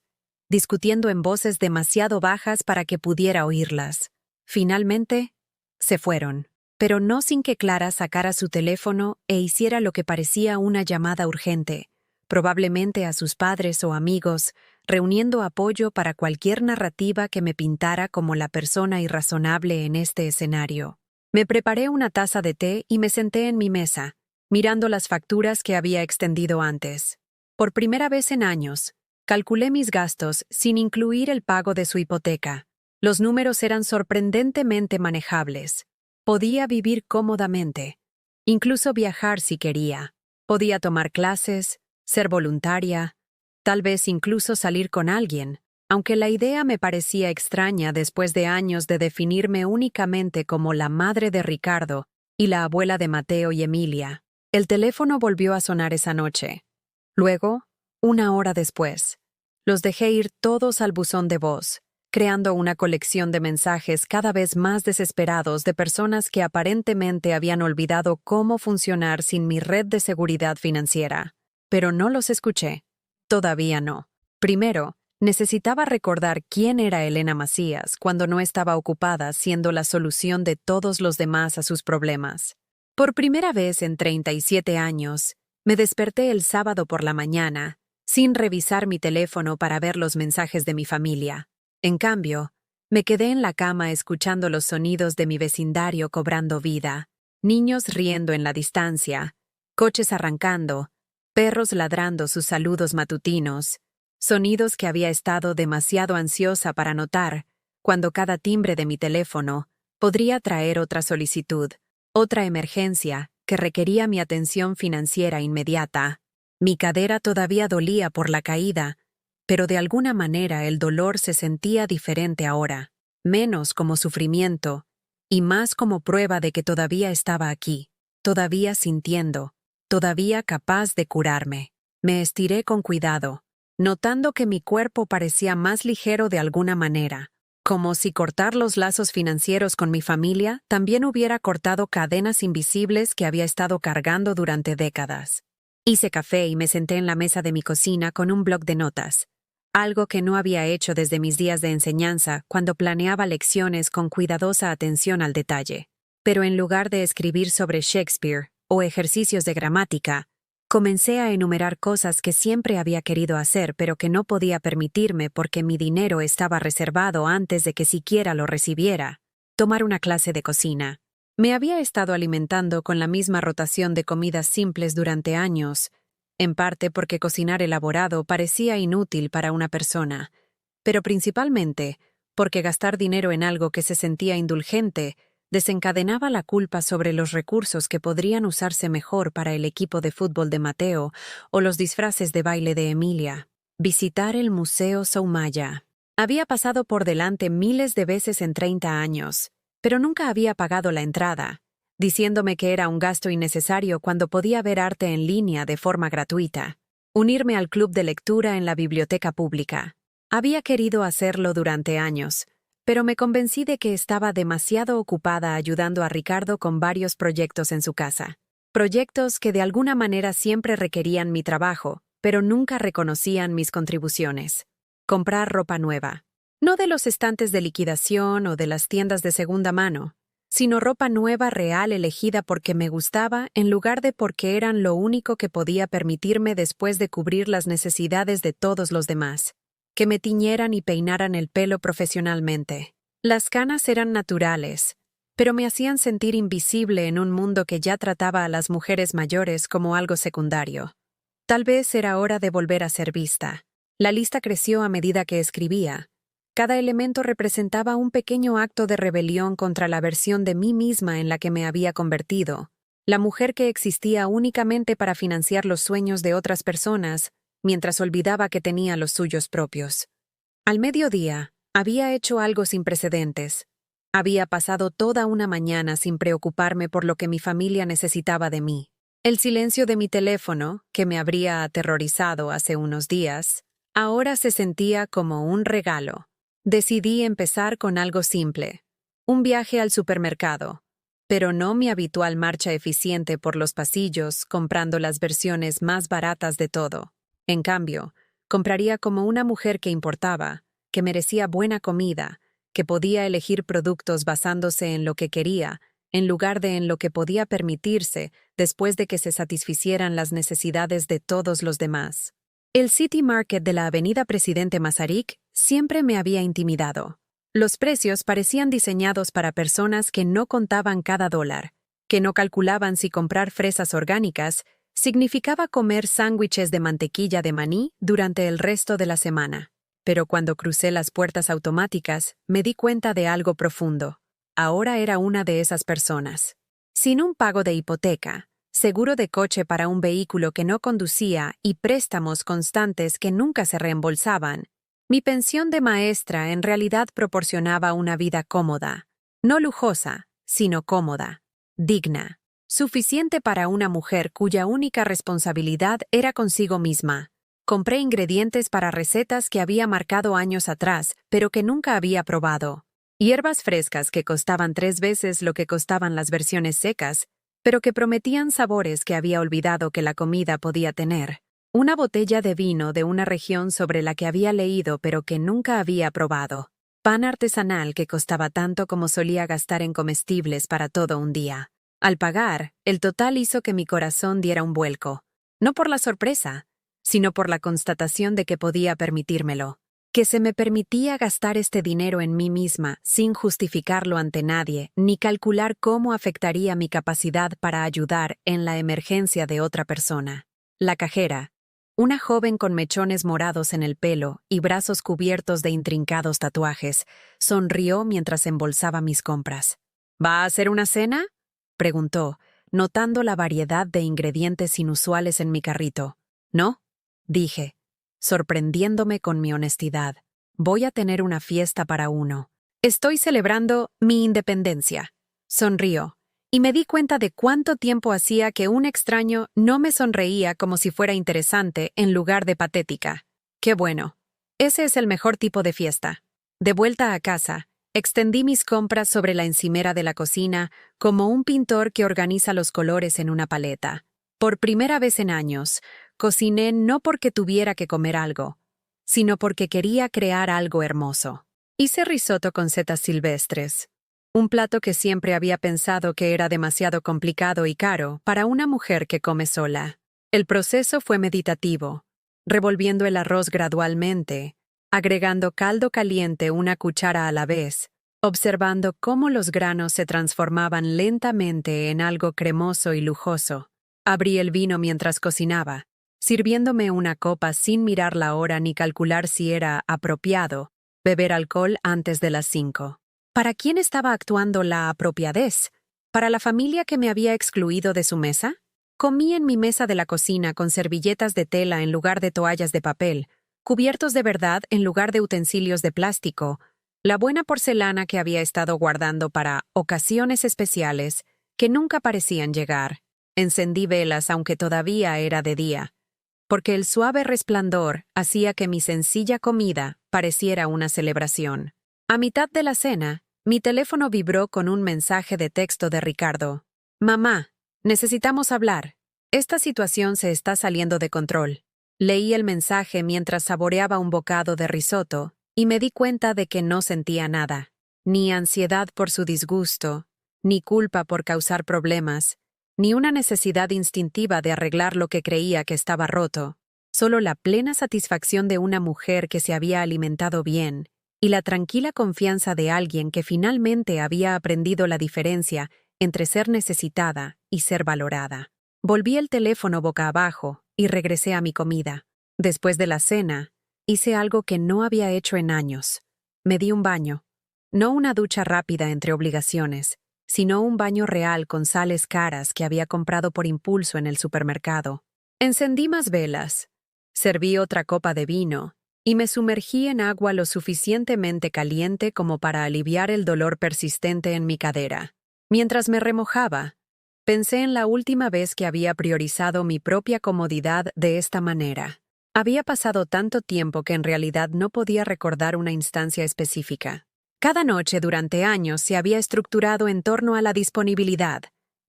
discutiendo en voces demasiado bajas para que pudiera oírlas. Finalmente, se fueron, pero no sin que Clara sacara su teléfono e hiciera lo que parecía una llamada urgente, probablemente a sus padres o amigos, reuniendo apoyo para cualquier narrativa que me pintara como la persona irrazonable en este escenario. Me preparé una taza de té y me senté en mi mesa, mirando las facturas que había extendido antes. Por primera vez en años, calculé mis gastos sin incluir el pago de su hipoteca. Los números eran sorprendentemente manejables. Podía vivir cómodamente, incluso viajar si quería. Podía tomar clases, ser voluntaria, tal vez incluso salir con alguien, aunque la idea me parecía extraña después de años de definirme únicamente como la madre de Ricardo y la abuela de Mateo y Emilia. El teléfono volvió a sonar esa noche. Luego, 1 hora después, los dejé ir todos al buzón de voz, creando una colección de mensajes cada vez más desesperados de personas que aparentemente habían olvidado cómo funcionar sin mi red de seguridad financiera. Pero no los escuché. Todavía no. Primero, necesitaba recordar quién era Elena Macías cuando no estaba ocupada siendo la solución de todos los demás a sus problemas. Por primera vez en 37 años, me desperté el sábado por la mañana, sin revisar mi teléfono para ver los mensajes de mi familia. En cambio, me quedé en la cama escuchando los sonidos de mi vecindario cobrando vida, niños riendo en la distancia, coches arrancando, perros ladrando sus saludos matutinos, sonidos que había estado demasiado ansiosa para notar, cuando cada timbre de mi teléfono podría traer otra solicitud, otra emergencia que requería mi atención financiera inmediata. Mi cadera todavía dolía por la caída, pero de alguna manera el dolor se sentía diferente ahora, menos como sufrimiento y más como prueba de que todavía estaba aquí, todavía sintiendo, todavía capaz de curarme. Me estiré con cuidado, notando que mi cuerpo parecía más ligero de alguna manera, como si cortar los lazos financieros con mi familia también hubiera cortado cadenas invisibles que había estado cargando durante décadas. Hice café y me senté en la mesa de mi cocina con un bloc de notas, algo que no había hecho desde mis días de enseñanza cuando planeaba lecciones con cuidadosa atención al detalle. Pero en lugar de escribir sobre Shakespeare o ejercicios de gramática, comencé a enumerar cosas que siempre había querido hacer pero que no podía permitirme porque mi dinero estaba reservado antes de que siquiera lo recibiera. Tomar una clase de cocina. Me había estado alimentando con la misma rotación de comidas simples durante años, en parte porque cocinar elaborado parecía inútil para una persona, pero principalmente porque gastar dinero en algo que se sentía indulgente desencadenaba la culpa sobre los recursos que podrían usarse mejor para el equipo de fútbol de Mateo o los disfraces de baile de Emilia. Visitar el Museo Soumaya. Había pasado por delante miles de veces en 30 años, pero nunca había pagado la entrada, diciéndome que era un gasto innecesario cuando podía ver arte en línea de forma gratuita. Unirme al club de lectura en la biblioteca pública. Había querido hacerlo durante años, pero me convencí de que estaba demasiado ocupada ayudando a Ricardo con varios proyectos en su casa. Proyectos que de alguna manera siempre requerían mi trabajo, pero nunca reconocían mis contribuciones. Comprar ropa nueva. No de los estantes de liquidación o de las tiendas de segunda mano, sino ropa nueva real elegida porque me gustaba en lugar de porque eran lo único que podía permitirme después de cubrir las necesidades de todos los demás. Que me tiñeran y peinaran el pelo profesionalmente. Las canas eran naturales, pero me hacían sentir invisible en un mundo que ya trataba a las mujeres mayores como algo secundario. Tal vez era hora de volver a ser vista. La lista creció a medida que escribía. Cada elemento representaba un pequeño acto de rebelión contra la versión de mí misma en la que me había convertido, la mujer que existía únicamente para financiar los sueños de otras personas, mientras olvidaba que tenía los suyos propios. Al mediodía, había hecho algo sin precedentes. Había pasado toda una mañana sin preocuparme por lo que mi familia necesitaba de mí. El silencio de mi teléfono, que me habría aterrorizado hace unos días, ahora se sentía como un regalo. Decidí empezar con algo simple, un viaje al supermercado, pero no mi habitual marcha eficiente por los pasillos comprando las versiones más baratas de todo. En cambio, compraría como una mujer que importaba, que merecía buena comida, que podía elegir productos basándose en lo que quería, en lugar de en lo que podía permitirse después de que se satisficieran las necesidades de todos los demás. El City Market de la Avenida Presidente Masaryk siempre me había intimidado. Los precios parecían diseñados para personas que no contaban cada dólar, que no calculaban si comprar fresas orgánicas significaba comer sándwiches de mantequilla de maní durante el resto de la semana. Pero cuando crucé las puertas automáticas, me di cuenta de algo profundo. Ahora era una de esas personas. Sin un pago de hipoteca, seguro de coche para un vehículo que no conducía y préstamos constantes que nunca se reembolsaban, mi pensión de maestra en realidad proporcionaba una vida cómoda. No lujosa, sino cómoda. Digna. Suficiente para una mujer cuya única responsabilidad era consigo misma. Compré ingredientes para recetas que había marcado años atrás, pero que nunca había probado. Hierbas frescas que costaban 3 veces lo que costaban las versiones secas, pero que prometían sabores que había olvidado que la comida podía tener. Una botella de vino de una región sobre la que había leído pero que nunca había probado. Pan artesanal que costaba tanto como solía gastar en comestibles para todo un día. Al pagar, el total hizo que mi corazón diera un vuelco. No por la sorpresa, sino por la constatación de que podía permitírmelo. Que se me permitía gastar este dinero en mí misma sin justificarlo ante nadie, ni calcular cómo afectaría mi capacidad para ayudar en la emergencia de otra persona. La cajera, una joven con mechones morados en el pelo y brazos cubiertos de intrincados tatuajes, sonrió mientras embolsaba mis compras. ¿Va a hacer una cena?, preguntó, notando la variedad de ingredientes inusuales en mi carrito. ¿No?, dije, sorprendiéndome con mi honestidad. Voy a tener una fiesta para uno. Estoy celebrando mi independencia. Sonrió, y me di cuenta de cuánto tiempo hacía que un extraño no me sonreía como si fuera interesante en lugar de patética. Qué bueno. Ese es el mejor tipo de fiesta. De vuelta a casa, extendí mis compras sobre la encimera de la cocina como un pintor que organiza los colores en una paleta. Por primera vez en años, cociné no porque tuviera que comer algo, sino porque quería crear algo hermoso. Hice risotto con setas silvestres, un plato que siempre había pensado que era demasiado complicado y caro para una mujer que come sola. El proceso fue meditativo, revolviendo el arroz gradualmente, agregando caldo caliente una cuchara a la vez, observando cómo los granos se transformaban lentamente en algo cremoso y lujoso. Abrí el vino mientras cocinaba, sirviéndome una copa sin mirar la hora ni calcular si era apropiado beber alcohol antes de las 5. ¿Para quién estaba actuando la apropiadez? ¿Para la familia que me había excluido de su mesa? Comí en mi mesa de la cocina con servilletas de tela en lugar de toallas de papel, cubiertos de verdad en lugar de utensilios de plástico, la buena porcelana que había estado guardando para ocasiones especiales que nunca parecían llegar. Encendí velas aunque todavía era de día, porque el suave resplandor hacía que mi sencilla comida pareciera una celebración. A mitad de la cena, mi teléfono vibró con un mensaje de texto de Ricardo. «Mamá, necesitamos hablar. Esta situación se está saliendo de control». Leí el mensaje mientras saboreaba un bocado de risotto y me di cuenta de que no sentía nada. Ni ansiedad por su disgusto, ni culpa por causar problemas, ni una necesidad instintiva de arreglar lo que creía que estaba roto. Solo la plena satisfacción de una mujer que se había alimentado bien y la tranquila confianza de alguien que finalmente había aprendido la diferencia entre ser necesitada y ser valorada. Volví el teléfono boca abajo y regresé a mi comida. Después de la cena, hice algo que no había hecho en años. Me di un baño. No una ducha rápida entre obligaciones, sino un baño real con sales caras que había comprado por impulso en el supermercado. Encendí más velas, serví otra copa de vino y me sumergí en agua lo suficientemente caliente como para aliviar el dolor persistente en mi cadera. Mientras me remojaba, pensé en la última vez que había priorizado mi propia comodidad de esta manera. Había pasado tanto tiempo que en realidad no podía recordar una instancia específica. Cada noche durante años se había estructurado en torno a la disponibilidad,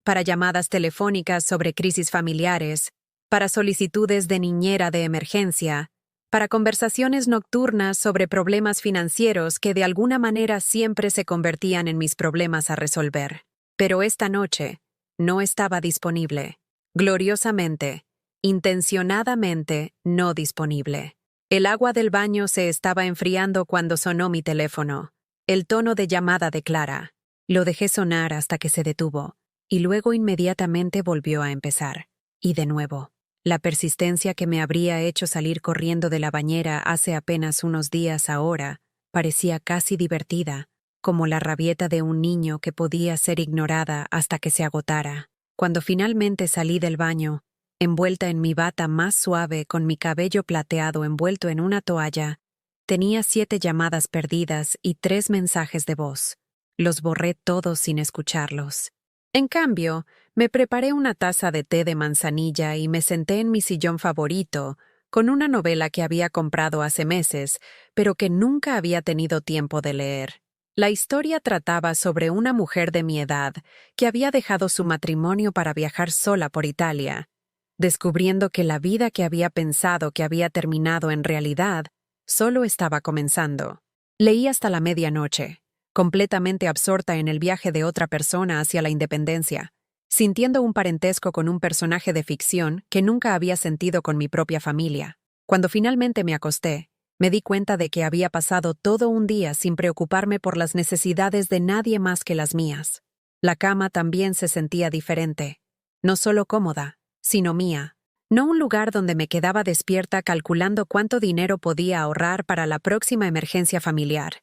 para llamadas telefónicas sobre crisis familiares, para solicitudes de niñera de emergencia, para conversaciones nocturnas sobre problemas financieros que de alguna manera siempre se convertían en mis problemas a resolver. Pero esta noche no estaba disponible. Gloriosamente, intencionadamente no disponible. El agua del baño se estaba enfriando cuando sonó mi teléfono. El tono de llamada de Clara. Lo dejé sonar hasta que se detuvo, y luego inmediatamente volvió a empezar. Y de nuevo. La persistencia que me habría hecho salir corriendo de la bañera hace apenas unos días ahora parecía casi divertida, como la rabieta de un niño que podía ser ignorada hasta que se agotara. Cuando finalmente salí del baño, envuelta en mi bata más suave con mi cabello plateado envuelto en una toalla, tenía 7 llamadas perdidas y 3 mensajes de voz. Los borré todos sin escucharlos. En cambio, me preparé una taza de té de manzanilla y me senté en mi sillón favorito, con una novela que había comprado hace meses, pero que nunca había tenido tiempo de leer. La historia trataba sobre una mujer de mi edad que había dejado su matrimonio para viajar sola por Italia, descubriendo que la vida que había pensado que había terminado en realidad solo estaba comenzando. Leí hasta la medianoche, completamente absorta en el viaje de otra persona hacia la independencia, sintiendo un parentesco con un personaje de ficción que nunca había sentido con mi propia familia. Cuando finalmente me acosté, me di cuenta de que había pasado todo un día sin preocuparme por las necesidades de nadie más que las mías. La cama también se sentía diferente, no solo cómoda, sino mía. No un lugar donde me quedaba despierta calculando cuánto dinero podía ahorrar para la próxima emergencia familiar,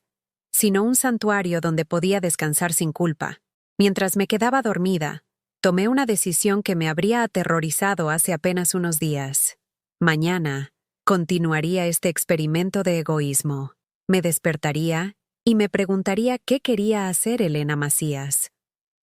sino un santuario donde podía descansar sin culpa. Mientras me quedaba dormida, tomé una decisión que me habría aterrorizado hace apenas unos días. Mañana, continuaría este experimento de egoísmo. Me despertaría y me preguntaría qué quería hacer Elena Macías.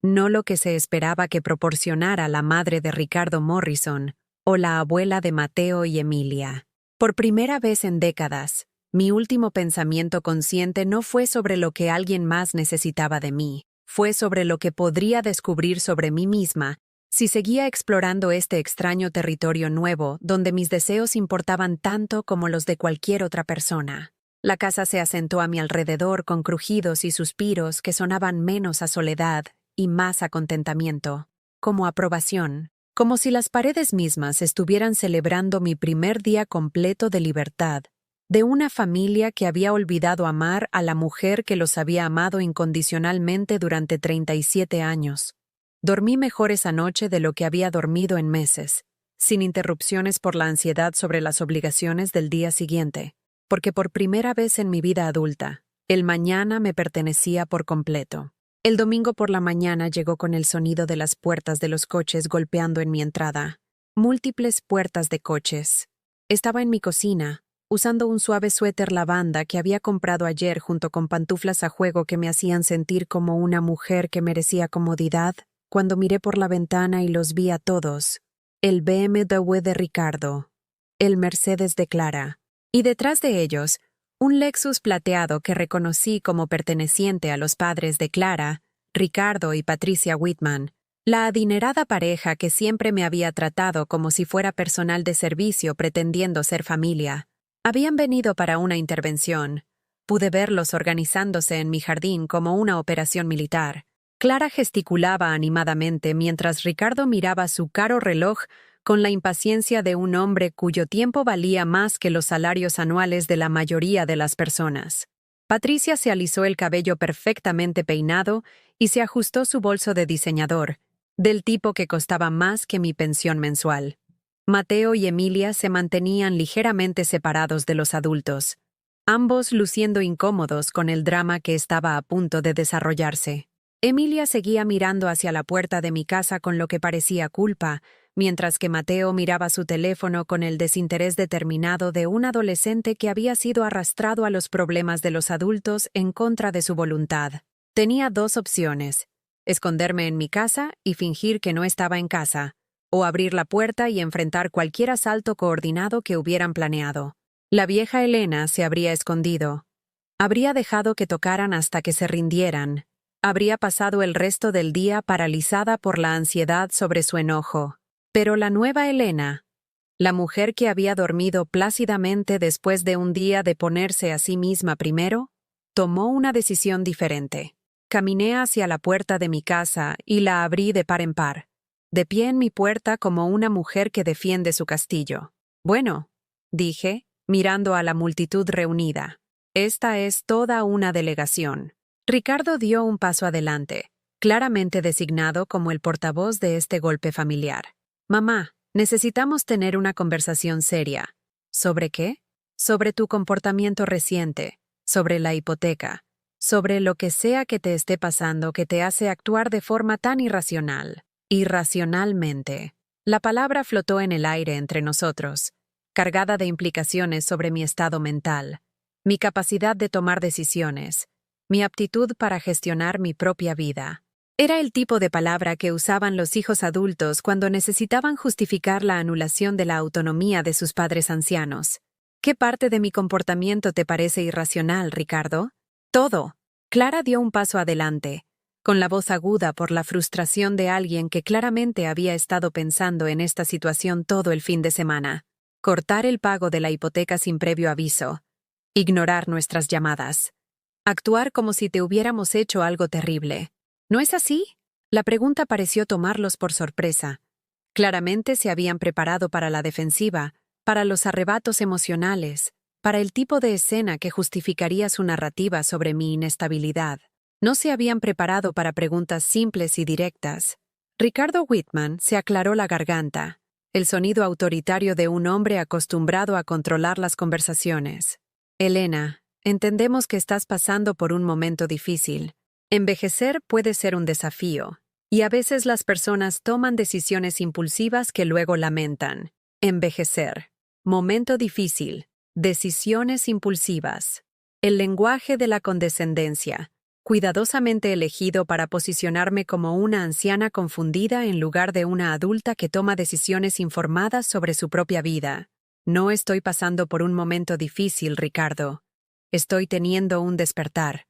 No lo que se esperaba que proporcionara la madre de Ricardo Morrison o la abuela de Mateo y Emilia. Por primera vez en décadas, mi último pensamiento consciente no fue sobre lo que alguien más necesitaba de mí, fue sobre lo que podría descubrir sobre mí misma si seguía explorando este extraño territorio nuevo donde mis deseos importaban tanto como los de cualquier otra persona. La casa se asentó a mi alrededor con crujidos y suspiros que sonaban menos a soledad y más a contentamiento, como aprobación, como si las paredes mismas estuvieran celebrando mi primer día completo de libertad, de una familia que había olvidado amar a la mujer que los había amado incondicionalmente durante 37 años. Dormí mejor esa noche de lo que había dormido en meses, sin interrupciones por la ansiedad sobre las obligaciones del día siguiente, porque por primera vez en mi vida adulta, el mañana me pertenecía por completo. El domingo por la mañana llegó con el sonido de las puertas de los coches golpeando en mi entrada. Múltiples puertas de coches. Estaba en mi cocina, usando un suave suéter lavanda que había comprado ayer junto con pantuflas a juego que me hacían sentir como una mujer que merecía comodidad, cuando miré por la ventana y los vi a todos. El BMW de Ricardo, el Mercedes de Clara, y detrás de ellos, un Lexus plateado que reconocí como perteneciente a los padres de Clara, Ricardo y Patricia Whitman, la adinerada pareja que siempre me había tratado como si fuera personal de servicio pretendiendo ser familia. Habían venido para una intervención. Pude verlos organizándose en mi jardín como una operación militar. Clara gesticulaba animadamente mientras Ricardo miraba su caro reloj con la impaciencia de un hombre cuyo tiempo valía más que los salarios anuales de la mayoría de las personas. Patricia se alisó el cabello perfectamente peinado y se ajustó su bolso de diseñador, del tipo que costaba más que mi pensión mensual. Mateo y Emilia se mantenían ligeramente separados de los adultos, ambos luciendo incómodos con el drama que estaba a punto de desarrollarse. Emilia seguía mirando hacia la puerta de mi casa con lo que parecía culpa, mientras que Mateo miraba su teléfono con el desinterés determinado de un adolescente que había sido arrastrado a los problemas de los adultos en contra de su voluntad. Tenía dos opciones: esconderme en mi casa y fingir que no estaba en casa, o abrir la puerta y enfrentar cualquier asalto coordinado que hubieran planeado. La vieja Elena se habría escondido. Habría dejado que tocaran hasta que se rindieran. Habría pasado el resto del día paralizada por la ansiedad sobre su enojo. Pero la nueva Elena, la mujer que había dormido plácidamente después de un día de ponerse a sí misma primero, tomó una decisión diferente. Caminé hacia la puerta de mi casa y la abrí de par en par, de pie en mi puerta como una mujer que defiende su castillo. Bueno, dije, mirando a la multitud reunida, esta es toda una delegación. Ricardo dio un paso adelante, claramente designado como el portavoz de este golpe familiar. Mamá, necesitamos tener una conversación seria. ¿Sobre qué? Sobre tu comportamiento reciente, sobre la hipoteca, sobre lo que sea que te esté pasando que te hace actuar de forma tan irracional. Irracionalmente. La palabra flotó en el aire entre nosotros, cargada de implicaciones sobre mi estado mental, mi capacidad de tomar decisiones, mi aptitud para gestionar mi propia vida. Era el tipo de palabra que usaban los hijos adultos cuando necesitaban justificar la anulación de la autonomía de sus padres ancianos. ¿Qué parte de mi comportamiento te parece irracional, Ricardo? Todo. Clara dio un paso adelante, con la voz aguda por la frustración de alguien que claramente había estado pensando en esta situación todo el fin de semana. Cortar el pago de la hipoteca sin previo aviso. Ignorar nuestras llamadas. Actuar como si te hubiéramos hecho algo terrible. ¿No es así? La pregunta pareció tomarlos por sorpresa. Claramente se habían preparado para la defensiva, para los arrebatos emocionales, para el tipo de escena que justificaría su narrativa sobre mi inestabilidad. No se habían preparado para preguntas simples y directas. Ricardo Whitman se aclaró la garganta, el sonido autoritario de un hombre acostumbrado a controlar las conversaciones. Elena, entendemos que estás pasando por un momento difícil. Envejecer puede ser un desafío, y a veces las personas toman decisiones impulsivas que luego lamentan. Envejecer. Momento difícil. Decisiones impulsivas. El lenguaje de la condescendencia, cuidadosamente elegido para posicionarme como una anciana confundida en lugar de una adulta que toma decisiones informadas sobre su propia vida. No estoy pasando por un momento difícil, Ricardo. Estoy teniendo un despertar.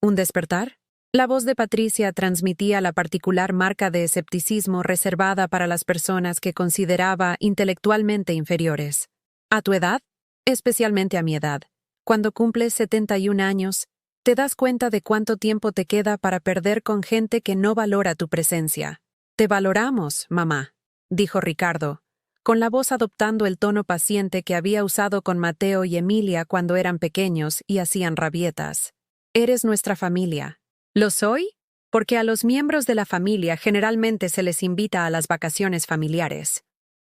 ¿Un despertar? La voz de Patricia transmitía la particular marca de escepticismo reservada para las personas que consideraba intelectualmente inferiores. ¿A tu edad? Especialmente a mi edad. Cuando cumples 71 años, te das cuenta de cuánto tiempo te queda para perder con gente que no valora tu presencia. Te valoramos, mamá, dijo Ricardo, con la voz adoptando el tono paciente que había usado con Mateo y Emilia cuando eran pequeños y hacían rabietas. Eres nuestra familia. ¿Lo soy? Porque a los miembros de la familia generalmente se les invita a las vacaciones familiares.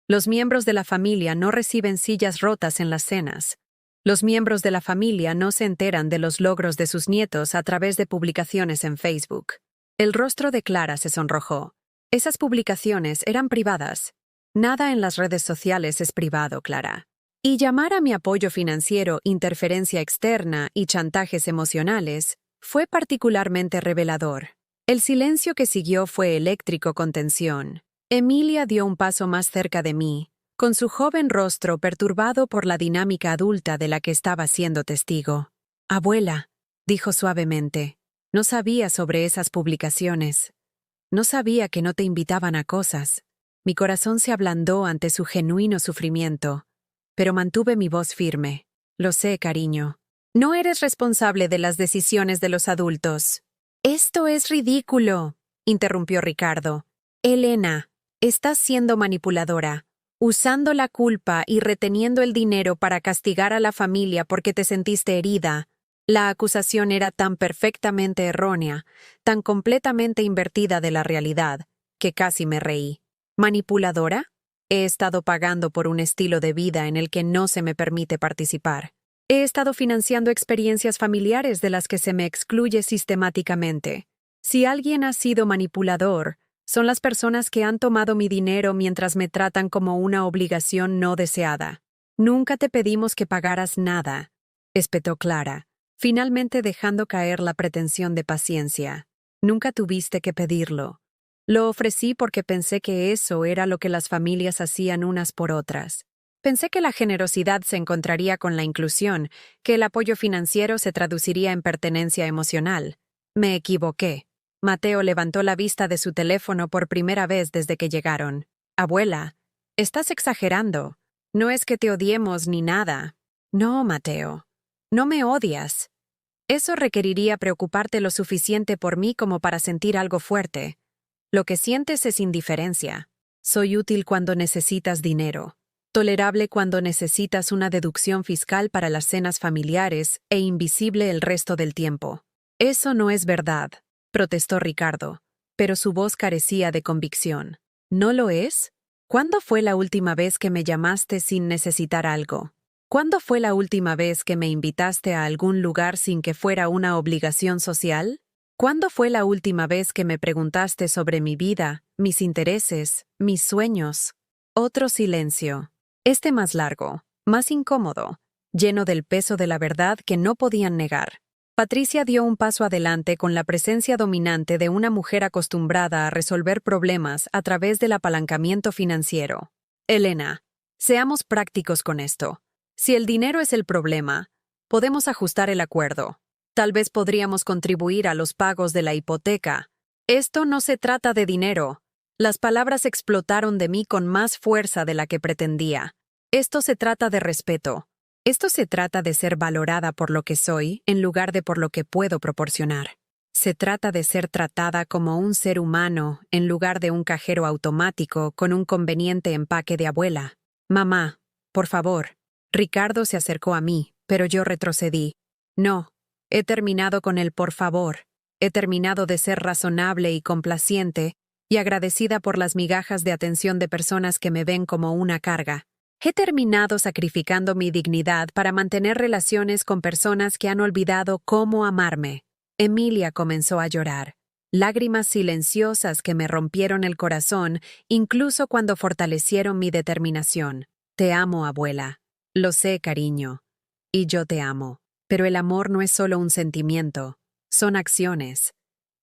Los miembros de la familia no reciben sillas rotas en las cenas. Los miembros de la familia no se enteran de los logros de sus nietos a través de publicaciones en Facebook. El rostro de Clara se sonrojó. Esas publicaciones eran privadas. Nada en las redes sociales es privado, Clara. Y llamar a mi apoyo financiero interferencia externa y chantajes emocionales fue particularmente revelador. El silencio que siguió fue eléctrico con tensión. Emilia dio un paso más cerca de mí, con su joven rostro perturbado por la dinámica adulta de la que estaba siendo testigo. «Abuela», dijo suavemente, «no sabía sobre esas publicaciones. No sabía que no te invitaban a cosas». Mi corazón se ablandó ante su genuino sufrimiento, pero mantuve mi voz firme. «Lo sé, cariño. No eres responsable de las decisiones de los adultos». «Esto es ridículo», interrumpió Ricardo. «Elena, estás siendo manipuladora, usando la culpa y reteniendo el dinero para castigar a la familia porque te sentiste herida». La acusación era tan perfectamente errónea, tan completamente invertida de la realidad, que casi me reí. ¿Manipuladora? He estado pagando por un estilo de vida en el que no se me permite participar. He estado financiando experiencias familiares de las que se me excluye sistemáticamente. Si alguien ha sido manipulador, son las personas que han tomado mi dinero mientras me tratan como una obligación no deseada. Nunca te pedimos que pagaras nada, espetó Clara, finalmente dejando caer la pretensión de paciencia. Nunca tuviste que pedirlo. Lo ofrecí porque pensé que eso era lo que las familias hacían unas por otras. Pensé que la generosidad se encontraría con la inclusión, que el apoyo financiero se traduciría en pertenencia emocional. Me equivoqué. Mateo levantó la vista de su teléfono por primera vez desde que llegaron. «Abuela, estás exagerando. No es que te odiemos ni nada». «No, Mateo. No me odias. Eso requeriría preocuparte lo suficiente por mí como para sentir algo fuerte. Lo que sientes es indiferencia. Soy útil cuando necesitas dinero, tolerable cuando necesitas una deducción fiscal para las cenas familiares e invisible el resto del tiempo». «Eso no es verdad», protestó Ricardo, pero su voz carecía de convicción. «¿No lo es? ¿Cuándo fue la última vez que me llamaste sin necesitar algo? ¿Cuándo fue la última vez que me invitaste a algún lugar sin que fuera una obligación social? ¿Cuándo fue la última vez que me preguntaste sobre mi vida, mis intereses, mis sueños?» Otro silencio. Este más largo, más incómodo, lleno del peso de la verdad que no podían negar. Patricia dio un paso adelante con la presencia dominante de una mujer acostumbrada a resolver problemas a través del apalancamiento financiero. Elena, seamos prácticos con esto. Si el dinero es el problema, podemos ajustar el acuerdo. Tal vez podríamos contribuir a los pagos de la hipoteca. Esto no se trata de dinero. Las palabras explotaron de mí con más fuerza de la que pretendía. Esto se trata de respeto. Esto se trata de ser valorada por lo que soy en lugar de por lo que puedo proporcionar. Se trata de ser tratada como un ser humano en lugar de un cajero automático con un conveniente empaque de abuela. Mamá, por favor. Ricardo se acercó a mí, pero yo retrocedí. No, he terminado con el por favor. He terminado de ser razonable y complaciente y agradecida por las migajas de atención de personas que me ven como una carga. He terminado sacrificando mi dignidad para mantener relaciones con personas que han olvidado cómo amarme. Emilia comenzó a llorar. Lágrimas silenciosas que me rompieron el corazón, incluso cuando fortalecieron mi determinación. Te amo, abuela. Lo sé, cariño. Y yo te amo. Pero el amor no es solo un sentimiento. Son acciones.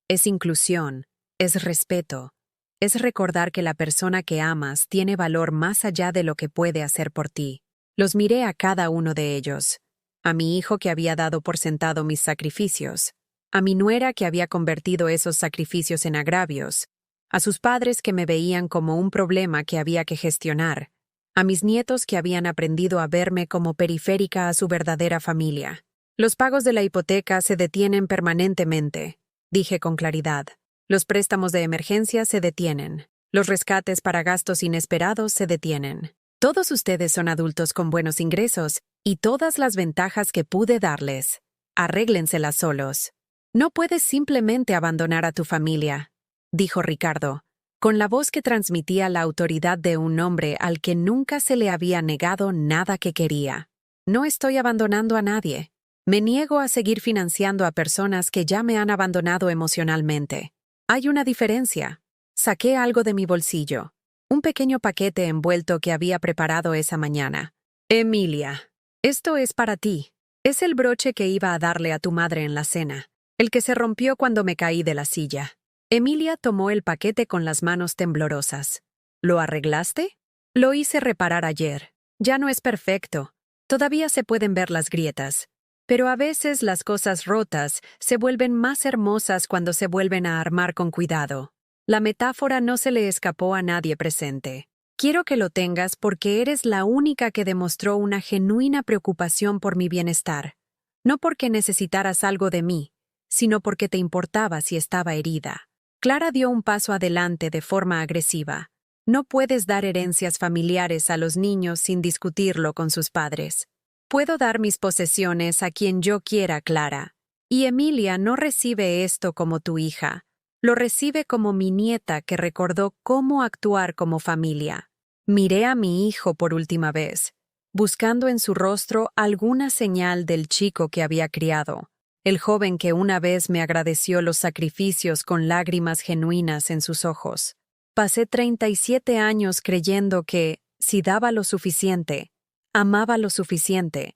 Es inclusión. Es respeto. Es recordar que la persona que amas tiene valor más allá de lo que puede hacer por ti. Los miré a cada uno de ellos. A mi hijo que había dado por sentado mis sacrificios. A mi nuera que había convertido esos sacrificios en agravios. A sus padres que me veían como un problema que había que gestionar. A mis nietos que habían aprendido a verme como periférica a su verdadera familia. Los pagos de la hipoteca se detienen permanentemente, dije con claridad. Los préstamos de emergencia se detienen. Los rescates para gastos inesperados se detienen. Todos ustedes son adultos con buenos ingresos y todas las ventajas que pude darles. Arréglenselas solos. No puedes simplemente abandonar a tu familia, dijo Ricardo, con la voz que transmitía la autoridad de un hombre al que nunca se le había negado nada que quería. No estoy abandonando a nadie. Me niego a seguir financiando a personas que ya me han abandonado emocionalmente. Hay una diferencia. Saqué algo de mi bolsillo. Un pequeño paquete envuelto que había preparado esa mañana. Emilia, esto es para ti. Es el broche que iba a darle a tu madre en la cena. El que se rompió cuando me caí de la silla. Emilia tomó el paquete con las manos temblorosas. ¿Lo arreglaste? Lo hice reparar ayer. Ya no es perfecto. Todavía se pueden ver las grietas. Pero a veces las cosas rotas se vuelven más hermosas cuando se vuelven a armar con cuidado. La metáfora no se le escapó a nadie presente. Quiero que lo tengas porque eres la única que demostró una genuina preocupación por mi bienestar. No porque necesitaras algo de mí, sino porque te importaba si estaba herida. Clara dio un paso adelante de forma agresiva. No puedes dar herencias familiares a los niños sin discutirlo con sus padres. Puedo dar mis posesiones a quien yo quiera, Clara. Y Emilia no recibe esto como tu hija. Lo recibe como mi nieta que recordó cómo actuar como familia. Miré a mi hijo por última vez, buscando en su rostro alguna señal del chico que había criado, el joven que una vez me agradeció los sacrificios con lágrimas genuinas en sus ojos. Pasé 37 años creyendo que, si daba lo suficiente, amaba lo suficiente,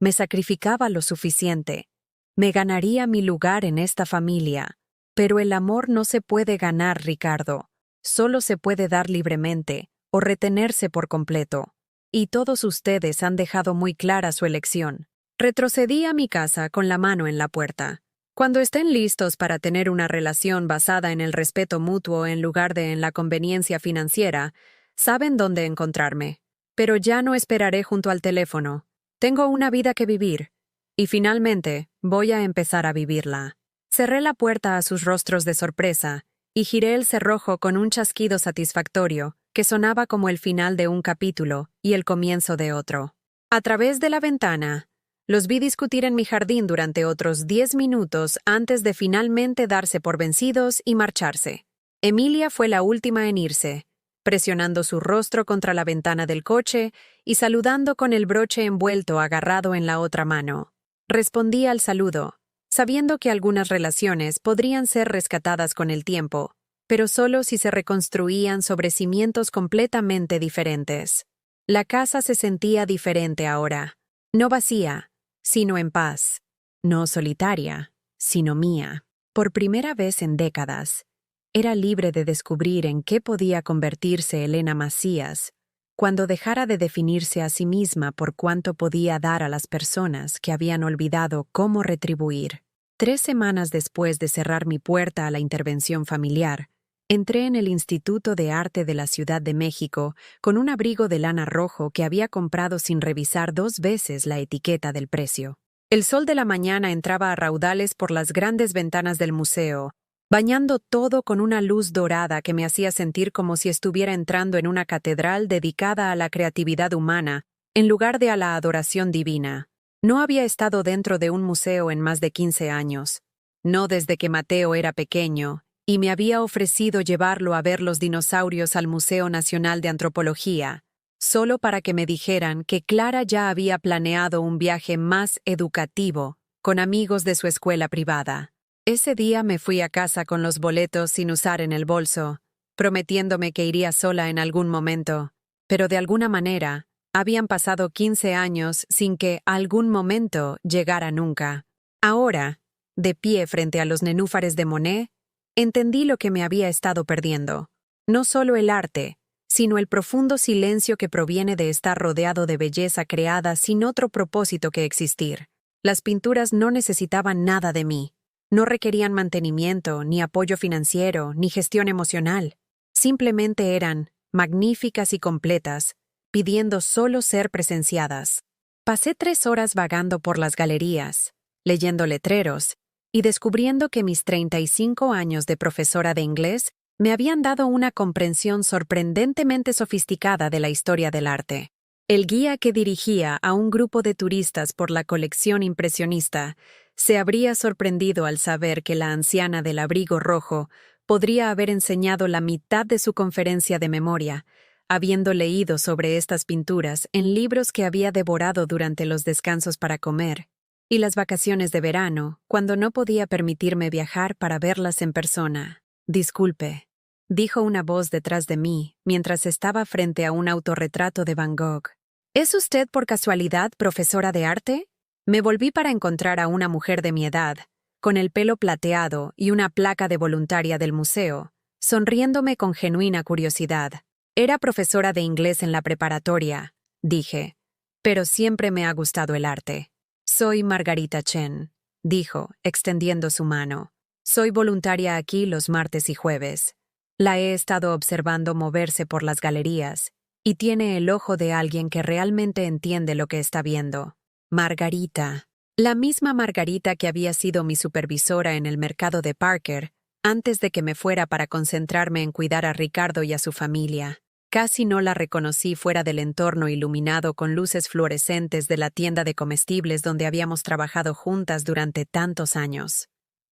me sacrificaba lo suficiente, me ganaría mi lugar en esta familia. Pero el amor no se puede ganar, Ricardo. Solo se puede dar libremente o retenerse por completo. Y todos ustedes han dejado muy clara su elección. Retrocedí a mi casa con la mano en la puerta. Cuando estén listos para tener una relación basada en el respeto mutuo en lugar de en la conveniencia financiera, saben dónde encontrarme. Pero ya no esperaré junto al teléfono. Tengo una vida que vivir. Y finalmente, voy a empezar a vivirla. Cerré la puerta a sus rostros de sorpresa y giré el cerrojo con un chasquido satisfactorio que sonaba como el final de un capítulo y el comienzo de otro. A través de la ventana, los vi discutir en mi jardín durante otros 10 minutos antes de finalmente darse por vencidos y marcharse. Emilia fue la última en irse, presionando su rostro contra la ventana del coche y saludando con el broche envuelto agarrado en la otra mano. Respondí al saludo, sabiendo que algunas relaciones podrían ser rescatadas con el tiempo, pero solo si se reconstruían sobre cimientos completamente diferentes. La casa se sentía diferente ahora, no vacía, sino en paz. no solitaria, sino mía. Por primera vez en décadas, era libre de descubrir en qué podía convertirse Elena Macías cuando dejara de definirse a sí misma por cuánto podía dar a las personas que habían olvidado cómo retribuir. 3 semanas después de cerrar mi puerta a la intervención familiar, entré en el Instituto de Arte de la Ciudad de México con un abrigo de lana rojo que había comprado sin revisar 2 veces la etiqueta del precio. El sol de la mañana entraba a raudales por las grandes ventanas del museo, bañando todo con una luz dorada que me hacía sentir como si estuviera entrando en una catedral dedicada a la creatividad humana, en lugar de a la adoración divina. No había estado dentro de un museo en más de 15 años, no desde que Mateo era pequeño, y me había ofrecido llevarlo a ver los dinosaurios al Museo Nacional de Antropología, solo para que me dijeran que Clara ya había planeado un viaje más educativo con amigos de su escuela privada. Ese día me fui a casa con los boletos sin usar en el bolso, prometiéndome que iría sola en algún momento, pero de alguna manera habían pasado 15 años sin que algún momento llegara nunca. Ahora, de pie frente a los nenúfares de Monet, entendí lo que me había estado perdiendo. No solo el arte, sino el profundo silencio que proviene de estar rodeado de belleza creada sin otro propósito que existir. Las pinturas no necesitaban nada de mí. No requerían mantenimiento, ni apoyo financiero, ni gestión emocional. Simplemente eran magníficas y completas, pidiendo solo ser presenciadas. Pasé 3 horas vagando por las galerías, leyendo letreros, y descubriendo que mis 35 años de profesora de inglés me habían dado una comprensión sorprendentemente sofisticada de la historia del arte. El guía que dirigía a un grupo de turistas por la colección impresionista se habría sorprendido al saber que la anciana del abrigo rojo podría haber enseñado la mitad de su conferencia de memoria, habiendo leído sobre estas pinturas en libros que había devorado durante los descansos para comer y las vacaciones de verano, cuando no podía permitirme viajar para verlas en persona. «Disculpe», dijo una voz detrás de mí mientras estaba frente a un autorretrato de Van Gogh. «¿Es usted por casualidad profesora de arte?» Me volví para encontrar a una mujer de mi edad, con el pelo plateado y una placa de voluntaria del museo, sonriéndome con genuina curiosidad. «Era profesora de inglés en la preparatoria», dije, «pero siempre me ha gustado el arte». «Soy Margarita Chen», dijo, extendiendo su mano. «Soy voluntaria aquí los martes y jueves. La he estado observando moverse por las galerías, y tiene el ojo de alguien que realmente entiende lo que está viendo». Margarita. La misma Margarita que había sido mi supervisora en el mercado de Parker, antes de que me fuera para concentrarme en cuidar a Ricardo y a su familia. Casi no la reconocí fuera del entorno iluminado con luces fluorescentes de la tienda de comestibles donde habíamos trabajado juntas durante tantos años.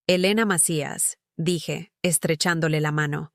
«Elena Macías», dije, estrechándole la mano.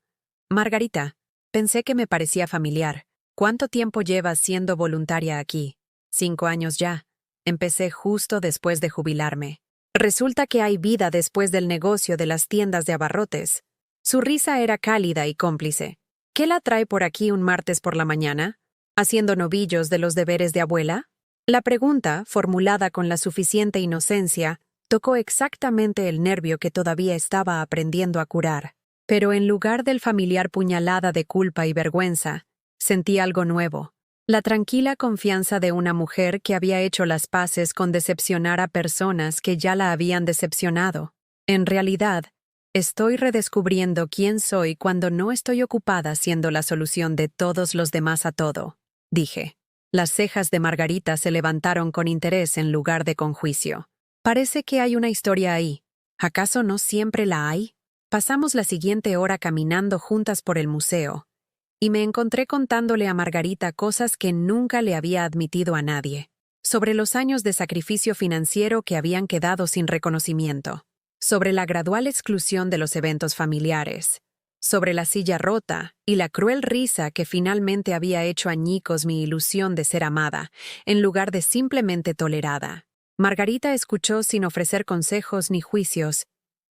«Margarita, pensé que me parecía familiar. ¿Cuánto tiempo llevas siendo voluntaria aquí?» «5 años ya. Empecé justo después de jubilarme. Resulta que hay vida después del negocio de las tiendas de abarrotes». Su risa era cálida y cómplice. «¿Qué la trae por aquí un martes por la mañana? ¿Haciendo novillos de los deberes de abuela?» La pregunta, formulada con la suficiente inocencia, tocó exactamente el nervio que todavía estaba aprendiendo a curar. Pero en lugar del familiar puñalada de culpa y vergüenza, sentí algo nuevo. La tranquila confianza de una mujer que había hecho las paces con decepcionar a personas que ya la habían decepcionado. En realidad, estoy redescubriendo quién soy cuando no estoy ocupada siendo la solución de todos los demás a todo, dije. Las cejas de Margarita se levantaron con interés en lugar de con juicio. Parece que hay una historia ahí. ¿Acaso no siempre la hay? Pasamos la siguiente hora caminando juntas por el museo, y me encontré contándole a Margarita cosas que nunca le había admitido a nadie, sobre los años de sacrificio financiero que habían quedado sin reconocimiento, sobre la gradual exclusión de los eventos familiares, sobre la silla rota y la cruel risa que finalmente había hecho añicos mi ilusión de ser amada, en lugar de simplemente tolerada. Margarita escuchó sin ofrecer consejos ni juicios,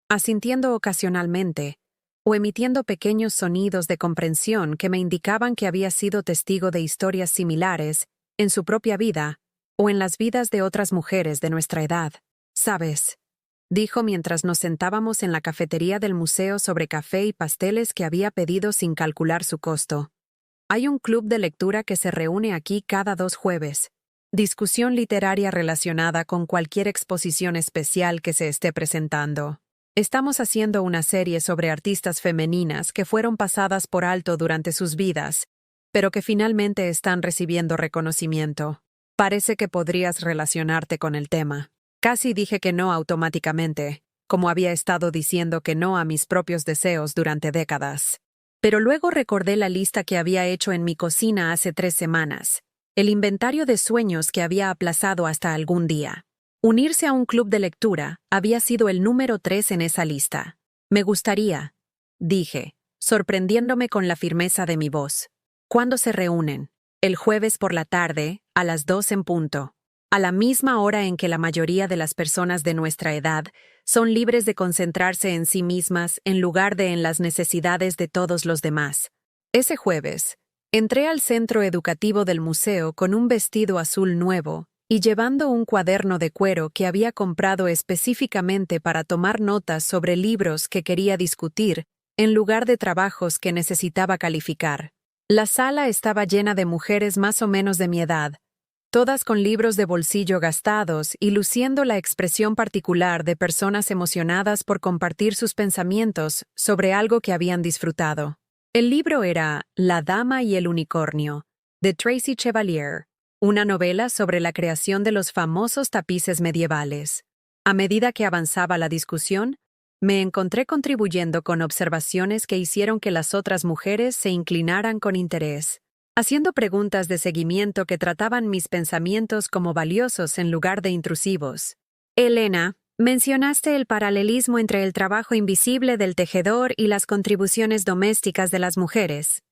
asintiendo ocasionalmente, o emitiendo pequeños sonidos de comprensión que me indicaban que había sido testigo de historias similares en su propia vida o en las vidas de otras mujeres de nuestra edad. Sabes, dijo mientras nos sentábamos en la cafetería del museo sobre café y pasteles que había pedido sin calcular su costo. Hay un club de lectura que se reúne aquí cada 2 jueves. Discusión literaria relacionada con cualquier exposición especial que se esté presentando. Estamos haciendo una serie sobre artistas femeninas que fueron pasadas por alto durante sus vidas, pero que finalmente están recibiendo reconocimiento. Parece que podrías relacionarte con el tema. Casi dije que no automáticamente, como había estado diciendo que no a mis propios deseos durante décadas. Pero luego recordé la lista que había hecho en mi cocina hace 3 semanas, el inventario de sueños que había aplazado hasta algún día. Unirse a un club de lectura había sido el número 3 en esa lista. Me gustaría, dije, sorprendiéndome con la firmeza de mi voz. ¿Cuándo se reúnen? El jueves por la tarde, a las 2 en punto. A la misma hora en que la mayoría de las personas de nuestra edad son libres de concentrarse en sí mismas en lugar de en las necesidades de todos los demás. Ese jueves, entré al centro educativo del museo con un vestido azul nuevo y llevando un cuaderno de cuero que había comprado específicamente para tomar notas sobre libros que quería discutir en lugar de trabajos que necesitaba calificar. La sala estaba llena de mujeres más o menos de mi edad, todas con libros de bolsillo gastados y luciendo la expresión particular de personas emocionadas por compartir sus pensamientos sobre algo que habían disfrutado. El libro era La Dama y el Unicornio, de Tracy Chevalier, una novela sobre la creación de los famosos tapices medievales. A medida que avanzaba la discusión, me encontré contribuyendo con observaciones que hicieron que las otras mujeres se inclinaran con interés, haciendo preguntas de seguimiento que trataban mis pensamientos como valiosos en lugar de intrusivos. Elena, mencionaste el paralelismo entre el trabajo invisible del tejedor y las contribuciones domésticas de las mujeres,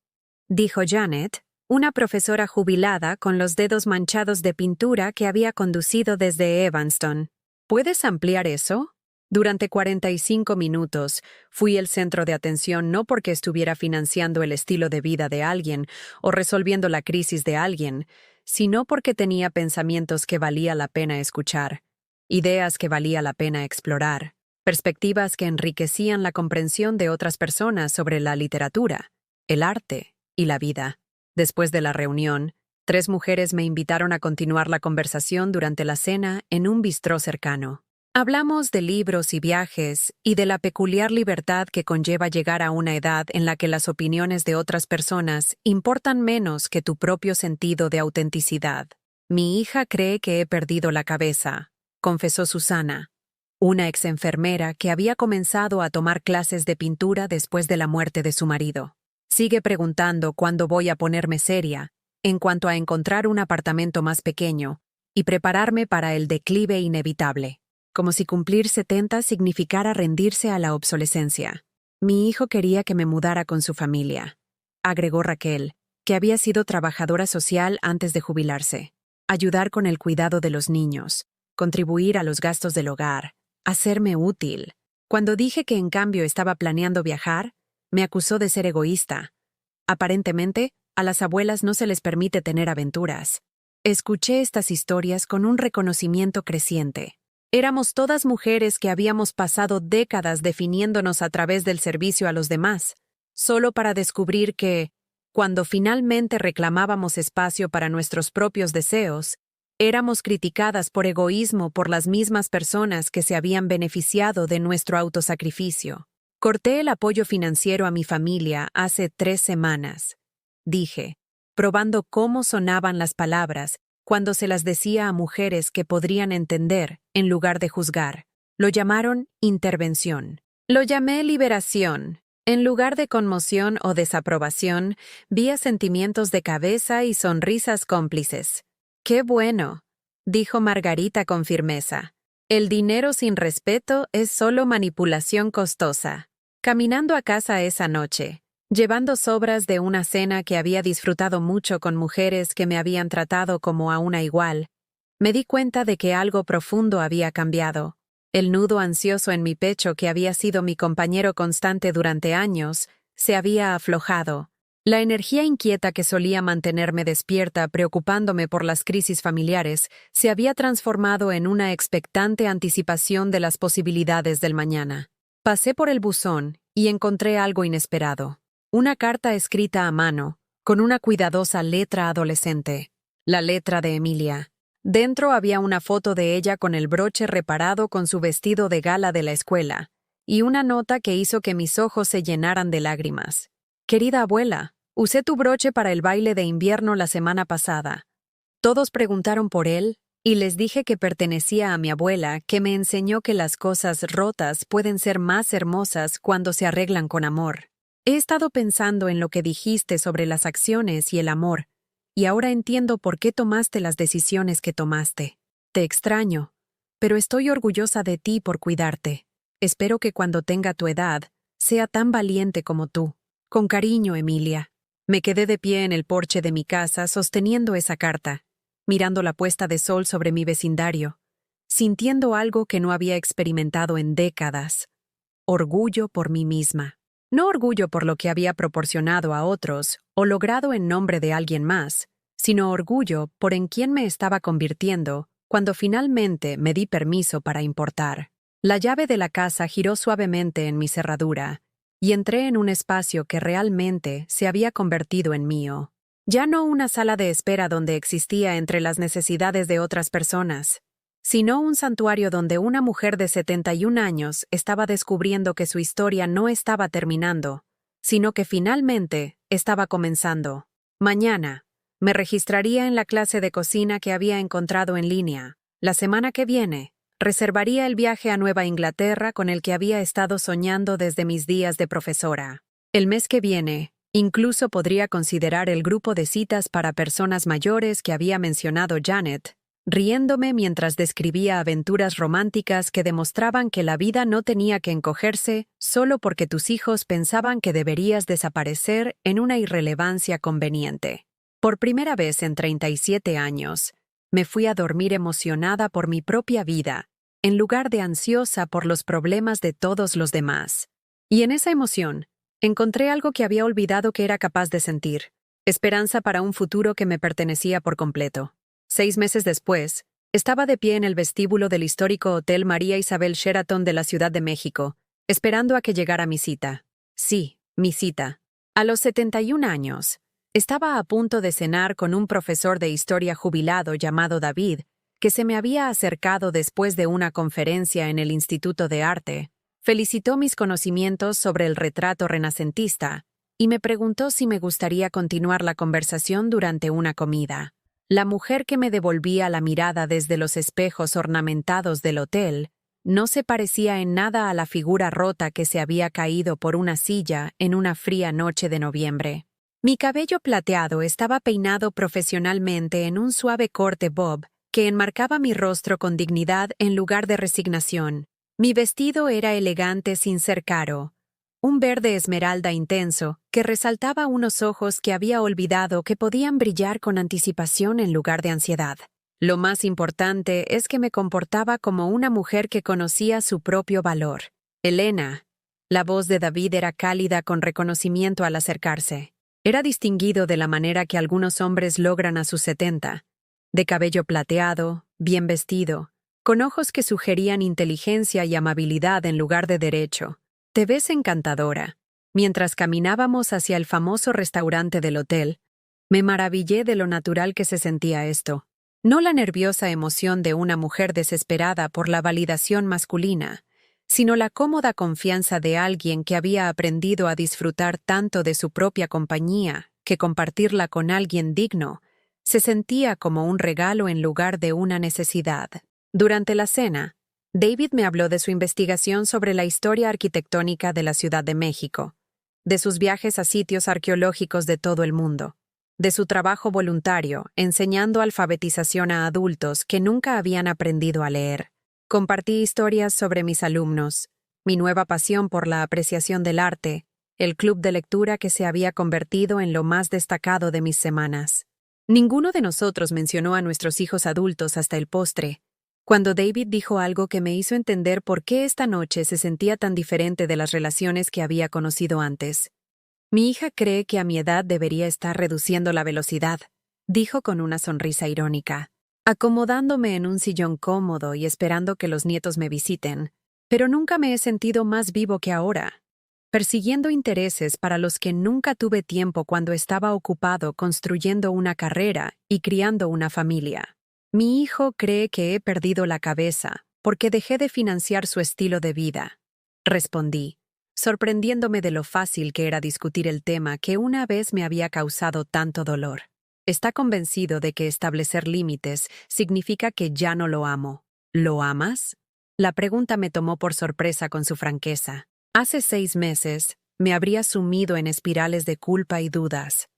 dijo Janet, una profesora jubilada con los dedos manchados de pintura que había conducido desde Evanston. ¿Puedes ampliar eso? Durante 45 minutos, fui el centro de atención no porque estuviera financiando el estilo de vida de alguien o resolviendo la crisis de alguien, sino porque tenía pensamientos que valía la pena escuchar, ideas que valía la pena explorar, perspectivas que enriquecían la comprensión de otras personas sobre la literatura, el arte y la vida. Después de la reunión, 3 mujeres me invitaron a continuar la conversación durante la cena en un bistró cercano. Hablamos de libros y viajes y de la peculiar libertad que conlleva llegar a una edad en la que las opiniones de otras personas importan menos que tu propio sentido de autenticidad. Mi hija cree que he perdido la cabeza, confesó Susana, una exenfermera que había comenzado a tomar clases de pintura después de la muerte de su marido. Sigue preguntando cuándo voy a ponerme seria en cuanto a encontrar un apartamento más pequeño y prepararme para el declive inevitable. Como si cumplir 70 significara rendirse a la obsolescencia. Mi hijo quería que me mudara con su familia, agregó Raquel, que había sido trabajadora social antes de jubilarse. Ayudar con el cuidado de los niños, contribuir a los gastos del hogar, hacerme útil. Cuando dije que en cambio estaba planeando viajar, me acusó de ser egoísta. Aparentemente, a las abuelas no se les permite tener aventuras. Escuché estas historias con un reconocimiento creciente. Éramos todas mujeres que habíamos pasado décadas definiéndonos a través del servicio a los demás, solo para descubrir que, cuando finalmente reclamábamos espacio para nuestros propios deseos, éramos criticadas por egoísmo por las mismas personas que se habían beneficiado de nuestro autosacrificio. Corté el apoyo financiero a mi familia hace 3 semanas, dije, probando cómo sonaban las palabras cuando se las decía a mujeres que podrían entender en lugar de juzgar. Lo llamaron intervención. Lo llamé liberación. En lugar de conmoción o desaprobación, vi sentimientos de cabeza y sonrisas cómplices. ¡Qué bueno!, dijo Margarita con firmeza. El dinero sin respeto es solo manipulación costosa. Caminando a casa esa noche, llevando sobras de una cena que había disfrutado mucho con mujeres que me habían tratado como a una igual, me di cuenta de que algo profundo había cambiado. El nudo ansioso en mi pecho que había sido mi compañero constante durante años se había aflojado, La energía inquieta que solía mantenerme despierta preocupándome por las crisis familiares se había transformado en una expectante anticipación de las posibilidades del mañana. Pasé por el buzón y encontré algo inesperado. Una carta escrita a mano, con una cuidadosa letra adolescente. La letra de Emilia. Dentro había una foto de ella con el broche reparado con su vestido de gala de la escuela, y una nota que hizo que mis ojos se llenaran de lágrimas. Querida abuela, usé tu broche para el baile de invierno la semana pasada. Todos preguntaron por él, y les dije que pertenecía a mi abuela, que me enseñó que las cosas rotas pueden ser más hermosas cuando se arreglan con amor. He estado pensando en lo que dijiste sobre las acciones y el amor, y ahora entiendo por qué tomaste las decisiones que tomaste. Te extraño, pero estoy orgullosa de ti por cuidarte. Espero que cuando tenga tu edad, sea tan valiente como tú. Con cariño, Emilia. Me quedé de pie en el porche de mi casa sosteniendo esa carta, mirando la puesta de sol sobre mi vecindario, sintiendo algo que no había experimentado en décadas. Orgullo por mí misma. No orgullo por lo que había proporcionado a otros o logrado en nombre de alguien más, sino orgullo por en quién me estaba convirtiendo cuando finalmente me di permiso para importar. La llave de la casa giró suavemente en mi cerradura y entré en un espacio que realmente se había convertido en mío. Ya no una sala de espera donde existía entre las necesidades de otras personas, sino un santuario donde una mujer de 71 años estaba descubriendo que su historia no estaba terminando, sino que finalmente estaba comenzando. Mañana, me registraría en la clase de cocina que había encontrado en línea. La semana que viene, reservaría el viaje a Nueva Inglaterra con el que había estado soñando desde mis días de profesora. El mes que viene, incluso podría considerar el grupo de citas para personas mayores que había mencionado Janet, riéndome mientras describía aventuras románticas que demostraban que la vida no tenía que encogerse solo porque tus hijos pensaban que deberías desaparecer en una irrelevancia conveniente. Por primera vez en 37 años, me fui a dormir emocionada por mi propia vida, en lugar de ansiosa por los problemas de todos los demás. Y en esa emoción, encontré algo que había olvidado que era capaz de sentir: esperanza para un futuro que me pertenecía por completo. 6 meses después, estaba de pie en el vestíbulo del histórico Hotel María Isabel Sheraton de la Ciudad de México, esperando a que llegara mi cita. Sí, mi cita. A los 71 años, estaba a punto de cenar con un profesor de historia jubilado llamado David, que se me había acercado después de una conferencia en el Instituto de Arte, felicitó mis conocimientos sobre el retrato renacentista y me preguntó si me gustaría continuar la conversación durante una comida. La mujer que me devolvía la mirada desde los espejos ornamentados del hotel no se parecía en nada a la figura rota que se había caído por una silla en una fría noche de noviembre. Mi cabello plateado estaba peinado profesionalmente en un suave corte bob que enmarcaba mi rostro con dignidad en lugar de resignación. Mi vestido era elegante sin ser caro, un verde esmeralda intenso que resaltaba unos ojos que había olvidado que podían brillar con anticipación en lugar de ansiedad. Lo más importante es que me comportaba como una mujer que conocía su propio valor. Elena. La voz de David era cálida con reconocimiento al acercarse. Era distinguido de la manera que algunos hombres logran a sus 70, de cabello plateado, bien vestido, con ojos que sugerían inteligencia y amabilidad en lugar de derecho. Te ves encantadora. Mientras caminábamos hacia el famoso restaurante del hotel, me maravillé de lo natural que se sentía esto. No la nerviosa emoción de una mujer desesperada por la validación masculina, sino la cómoda confianza de alguien que había aprendido a disfrutar tanto de su propia compañía que compartirla con alguien digno se sentía como un regalo en lugar de una necesidad. Durante la cena, David me habló de su investigación sobre la historia arquitectónica de la Ciudad de México, de sus viajes a sitios arqueológicos de todo el mundo, de su trabajo voluntario enseñando alfabetización a adultos que nunca habían aprendido a leer. Compartí historias sobre mis alumnos, mi nueva pasión por la apreciación del arte, el club de lectura que se había convertido en lo más destacado de mis semanas. Ninguno de nosotros mencionó a nuestros hijos adultos hasta el postre, cuando David dijo algo que me hizo entender por qué esta noche se sentía tan diferente de las relaciones que había conocido antes. Mi hija cree que a mi edad debería estar reduciendo la velocidad, dijo con una sonrisa irónica, acomodándome en un sillón cómodo y esperando que los nietos me visiten. Pero nunca me he sentido más vivo que ahora, persiguiendo intereses para los que nunca tuve tiempo cuando estaba ocupado construyendo una carrera y criando una familia. Mi hijo cree que he perdido la cabeza porque dejé de financiar su estilo de vida, respondí, sorprendiéndome de lo fácil que era discutir el tema que una vez me había causado tanto dolor. Está convencido de que establecer límites significa que ya no lo amo. ¿Lo amas? La pregunta me tomó por sorpresa con su franqueza. Hace 6 meses me habría sumido en espirales de culpa y dudas.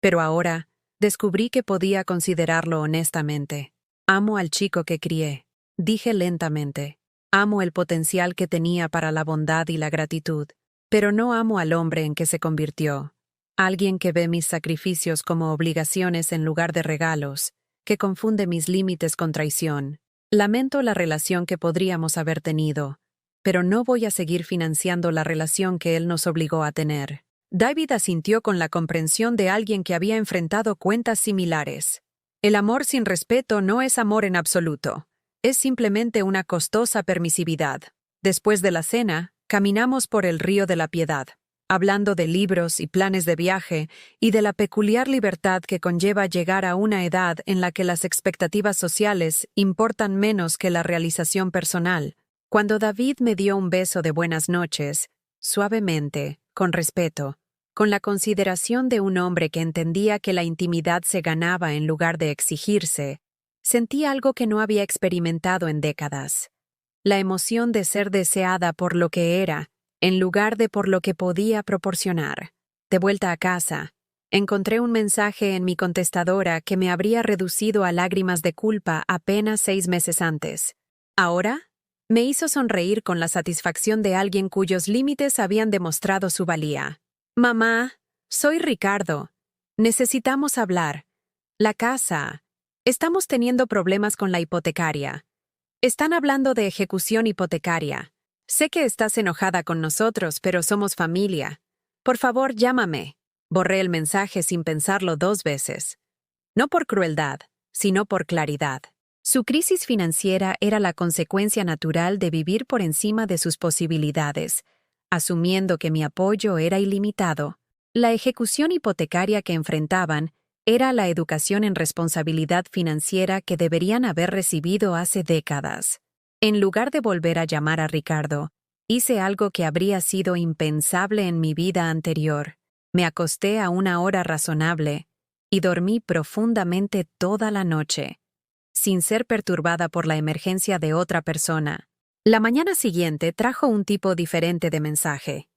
Pero ahora descubrí que podía considerarlo honestamente. Amo al chico que crié, dije lentamente. Amo el potencial que tenía para la bondad y la gratitud, pero no amo al hombre en que se convirtió. Alguien que ve mis sacrificios como obligaciones en lugar de regalos, que confunde mis límites con traición. Lamento la relación que podríamos haber tenido, pero no voy a seguir financiando la relación que él nos obligó a tener. David asintió con la comprensión de alguien que había enfrentado cuentas similares. El amor sin respeto no es amor en absoluto. Es simplemente una costosa permisividad. Después de la cena, caminamos por el río de la Piedad, hablando de libros y planes de viaje y de la peculiar libertad que conlleva llegar a una edad en la que las expectativas sociales importan menos que la realización personal. Cuando David me dio un beso de buenas noches, suavemente, con respeto, con la consideración de un hombre que entendía que la intimidad se ganaba en lugar de exigirse, sentí algo que no había experimentado en décadas. La emoción de ser deseada por lo que era, en lugar de por lo que podía proporcionar. De vuelta a casa, encontré un mensaje en mi contestadora que me habría reducido a lágrimas de culpa apenas 6 meses antes. Ahora, me hizo sonreír con la satisfacción de alguien cuyos límites habían demostrado su valía. Mamá, soy Ricardo. Necesitamos hablar. La casa. Estamos teniendo problemas con la hipotecaria. Están hablando de ejecución hipotecaria. Sé que estás enojada con nosotros, pero somos familia. Por favor, llámame. Borré el mensaje sin pensarlo 2 veces. No por crueldad, sino por claridad. Su crisis financiera era la consecuencia natural de vivir por encima de sus posibilidades, asumiendo que mi apoyo era ilimitado. La ejecución hipotecaria que enfrentaban era la educación en responsabilidad financiera que deberían haber recibido hace décadas. En lugar de volver a llamar a Ricardo, hice algo que habría sido impensable en mi vida anterior. Me acosté a una hora razonable y dormí profundamente toda la noche, sin ser perturbada por la emergencia de otra persona. La mañana siguiente trajo un tipo diferente de mensaje.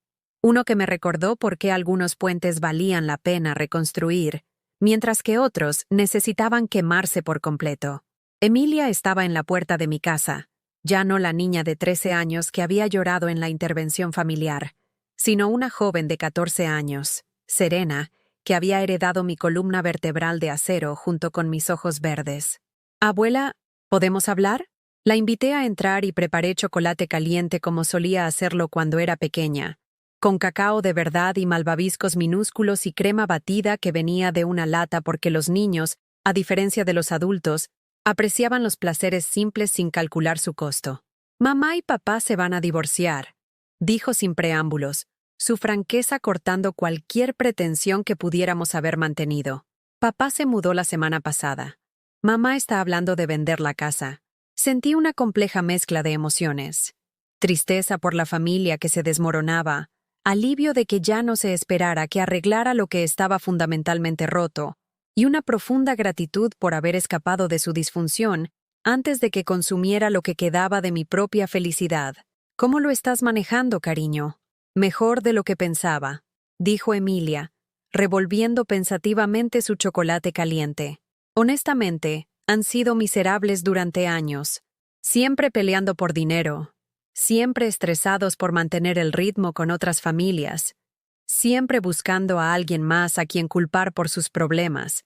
Uno que me recordó por qué algunos puentes valían la pena reconstruir, mientras que otros necesitaban quemarse por completo. Emilia estaba en la puerta de mi casa, ya no la niña de 13 años que había llorado en la intervención familiar, sino una joven de 14 años, serena, que había heredado mi columna vertebral de acero junto con mis ojos verdes. Abuela, ¿podemos hablar? La invité a entrar y preparé chocolate caliente como solía hacerlo cuando era pequeña, con cacao de verdad y malvaviscos minúsculos y crema batida que venía de una lata porque los niños, a diferencia de los adultos, apreciaban los placeres simples sin calcular su costo. Mamá y papá se van a divorciar, dijo sin preámbulos, su franqueza cortando cualquier pretensión que pudiéramos haber mantenido. Papá se mudó la semana pasada. Mamá está hablando de vender la casa. Sentí una compleja mezcla de emociones. Tristeza por la familia que se desmoronaba, alivio de que ya no se esperara que arreglara lo que estaba fundamentalmente roto, y una profunda gratitud por haber escapado de su disfunción antes de que consumiera lo que quedaba de mi propia felicidad. ¿Cómo lo estás manejando, cariño? Mejor de lo que pensaba, dijo Emilia, revolviendo pensativamente su chocolate caliente. Honestamente, han sido miserables durante años, siempre peleando por dinero, siempre estresados por mantener el ritmo con otras familias, siempre buscando a alguien más a quien culpar por sus problemas.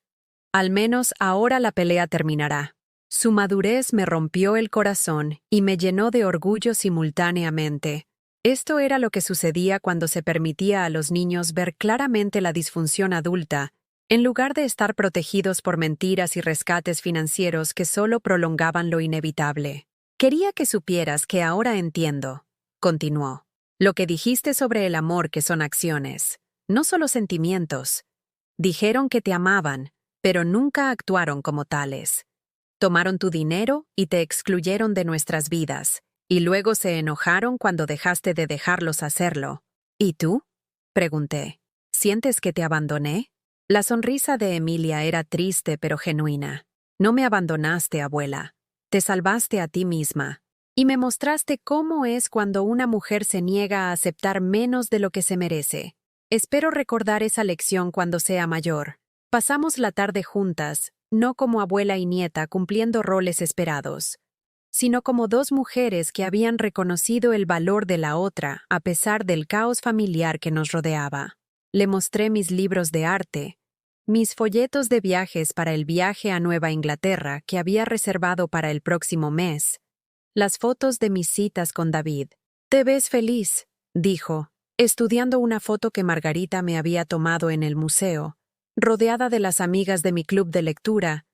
Al menos ahora la pelea terminará. Su madurez me rompió el corazón y me llenó de orgullo simultáneamente. Esto era lo que sucedía cuando se permitía a los niños ver claramente la disfunción adulta, en lugar de estar protegidos por mentiras y rescates financieros que solo prolongaban lo inevitable. Quería que supieras que ahora entiendo, continuó, lo que dijiste sobre el amor que son acciones, no solo sentimientos. Dijeron que te amaban, pero nunca actuaron como tales. Tomaron tu dinero y te excluyeron de nuestras vidas, y luego se enojaron cuando dejaste de dejarlos hacerlo. ¿Y tú? Pregunté. ¿Sientes que te abandoné? La sonrisa de Emilia era triste pero genuina. No me abandonaste, abuela. Te salvaste a ti misma. Y me mostraste cómo es cuando una mujer se niega a aceptar menos de lo que se merece. Espero recordar esa lección cuando sea mayor. Pasamos la tarde juntas, no como abuela y nieta cumpliendo roles esperados, sino como dos mujeres que habían reconocido el valor de la otra a pesar del caos familiar que nos rodeaba. Le mostré mis libros de arte, mis folletos de viajes para el viaje a Nueva Inglaterra que había reservado para el próximo mes, las fotos de mis citas con David. «Te ves feliz», dijo, estudiando una foto que Margarita me había tomado en el museo, rodeada de las amigas de mi club de lectura,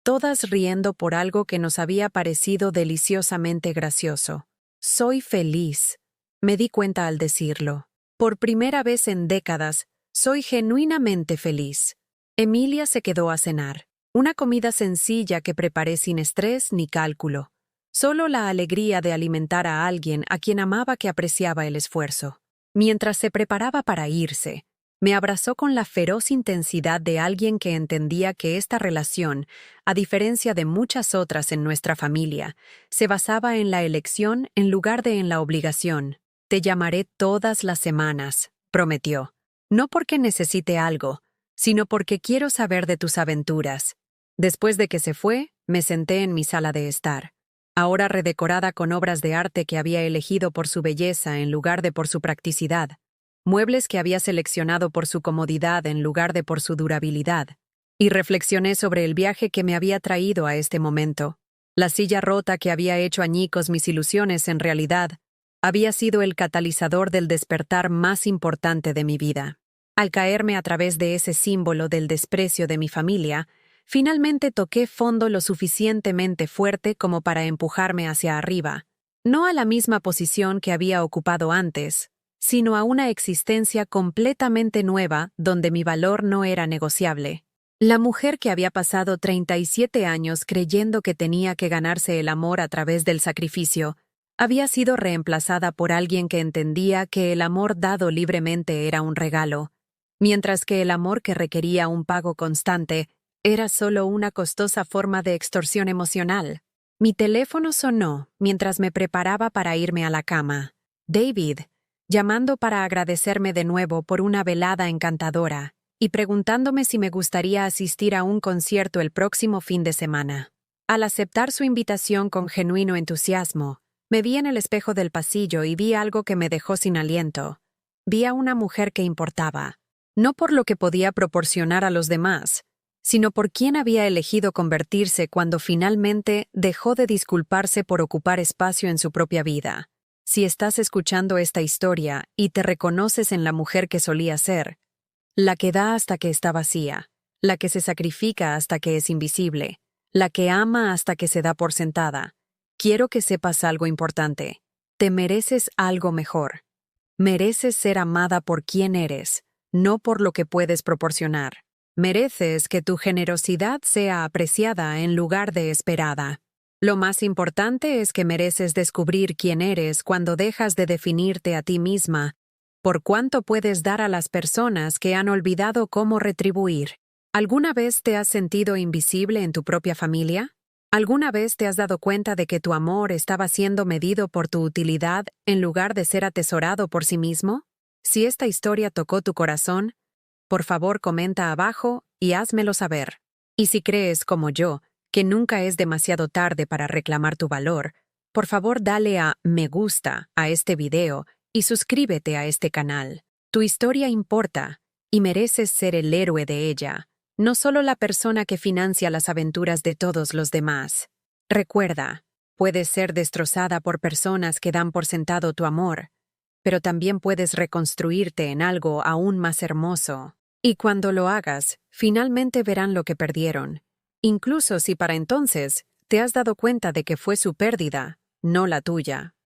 todas riendo por algo que nos había parecido deliciosamente gracioso. «Soy feliz», me di cuenta al decirlo. Por primera vez en décadas, soy genuinamente feliz. Emilia se quedó a cenar. Una comida sencilla que preparé sin estrés ni cálculo. Solo la alegría de alimentar a alguien a quien amaba que apreciaba el esfuerzo. Mientras se preparaba para irse, me abrazó con la feroz intensidad de alguien que entendía que esta relación, a diferencia de muchas otras en nuestra familia, se basaba en la elección en lugar de en la obligación. «Te llamaré todas las semanas», prometió. «No porque necesite algo, sino porque quiero saber de tus aventuras». Después de que se fue, me senté en mi sala de estar, ahora redecorada con obras de arte que había elegido por su belleza en lugar de por su practicidad, muebles que había seleccionado por su comodidad en lugar de por su durabilidad, y reflexioné sobre el viaje que me había traído a este momento. La silla rota que había hecho añicos mis ilusiones en realidad había sido el catalizador del despertar más importante de mi vida. Al caerme a través de ese símbolo del desprecio de mi familia, finalmente toqué fondo lo suficientemente fuerte como para empujarme hacia arriba, no a la misma posición que había ocupado antes, sino a una existencia completamente nueva donde mi valor no era negociable. La mujer que había pasado 37 años creyendo que tenía que ganarse el amor a través del sacrificio, había sido reemplazada por alguien que entendía que el amor dado libremente era un regalo, mientras que el amor que requería un pago constante era solo una costosa forma de extorsión emocional. Mi teléfono sonó mientras me preparaba para irme a la cama. David, llamando para agradecerme de nuevo por una velada encantadora y preguntándome si me gustaría asistir a un concierto el próximo fin de semana. Al aceptar su invitación con genuino entusiasmo, me vi en el espejo del pasillo y vi algo que me dejó sin aliento. Vi a una mujer que importaba, no por lo que podía proporcionar a los demás, sino por quién había elegido convertirse cuando finalmente dejó de disculparse por ocupar espacio en su propia vida. Si estás escuchando esta historia y te reconoces en la mujer que solía ser, la que da hasta que está vacía, la que se sacrifica hasta que es invisible, la que ama hasta que se da por sentada, quiero que sepas algo importante. Te mereces algo mejor. Mereces ser amada por quien eres, no por lo que puedes proporcionar. Mereces que tu generosidad sea apreciada en lugar de esperada. Lo más importante es que mereces descubrir quién eres cuando dejas de definirte a ti misma por cuánto puedes dar a las personas que han olvidado cómo retribuir. ¿Alguna vez te has sentido invisible en tu propia familia? ¿Alguna vez te has dado cuenta de que tu amor estaba siendo medido por tu utilidad en lugar de ser atesorado por sí mismo? Si esta historia tocó tu corazón, por favor comenta abajo y házmelo saber. Y si crees, como yo, que nunca es demasiado tarde para reclamar tu valor, por favor dale a me gusta a este video y suscríbete a este canal. Tu historia importa y mereces ser el héroe de ella, no solo la persona que financia las aventuras de todos los demás. Recuerda, puedes ser destrozada por personas que dan por sentado tu amor, pero también puedes reconstruirte en algo aún más hermoso. Y cuando lo hagas, finalmente verán lo que perdieron, incluso si para entonces te has dado cuenta de que fue su pérdida, no la tuya.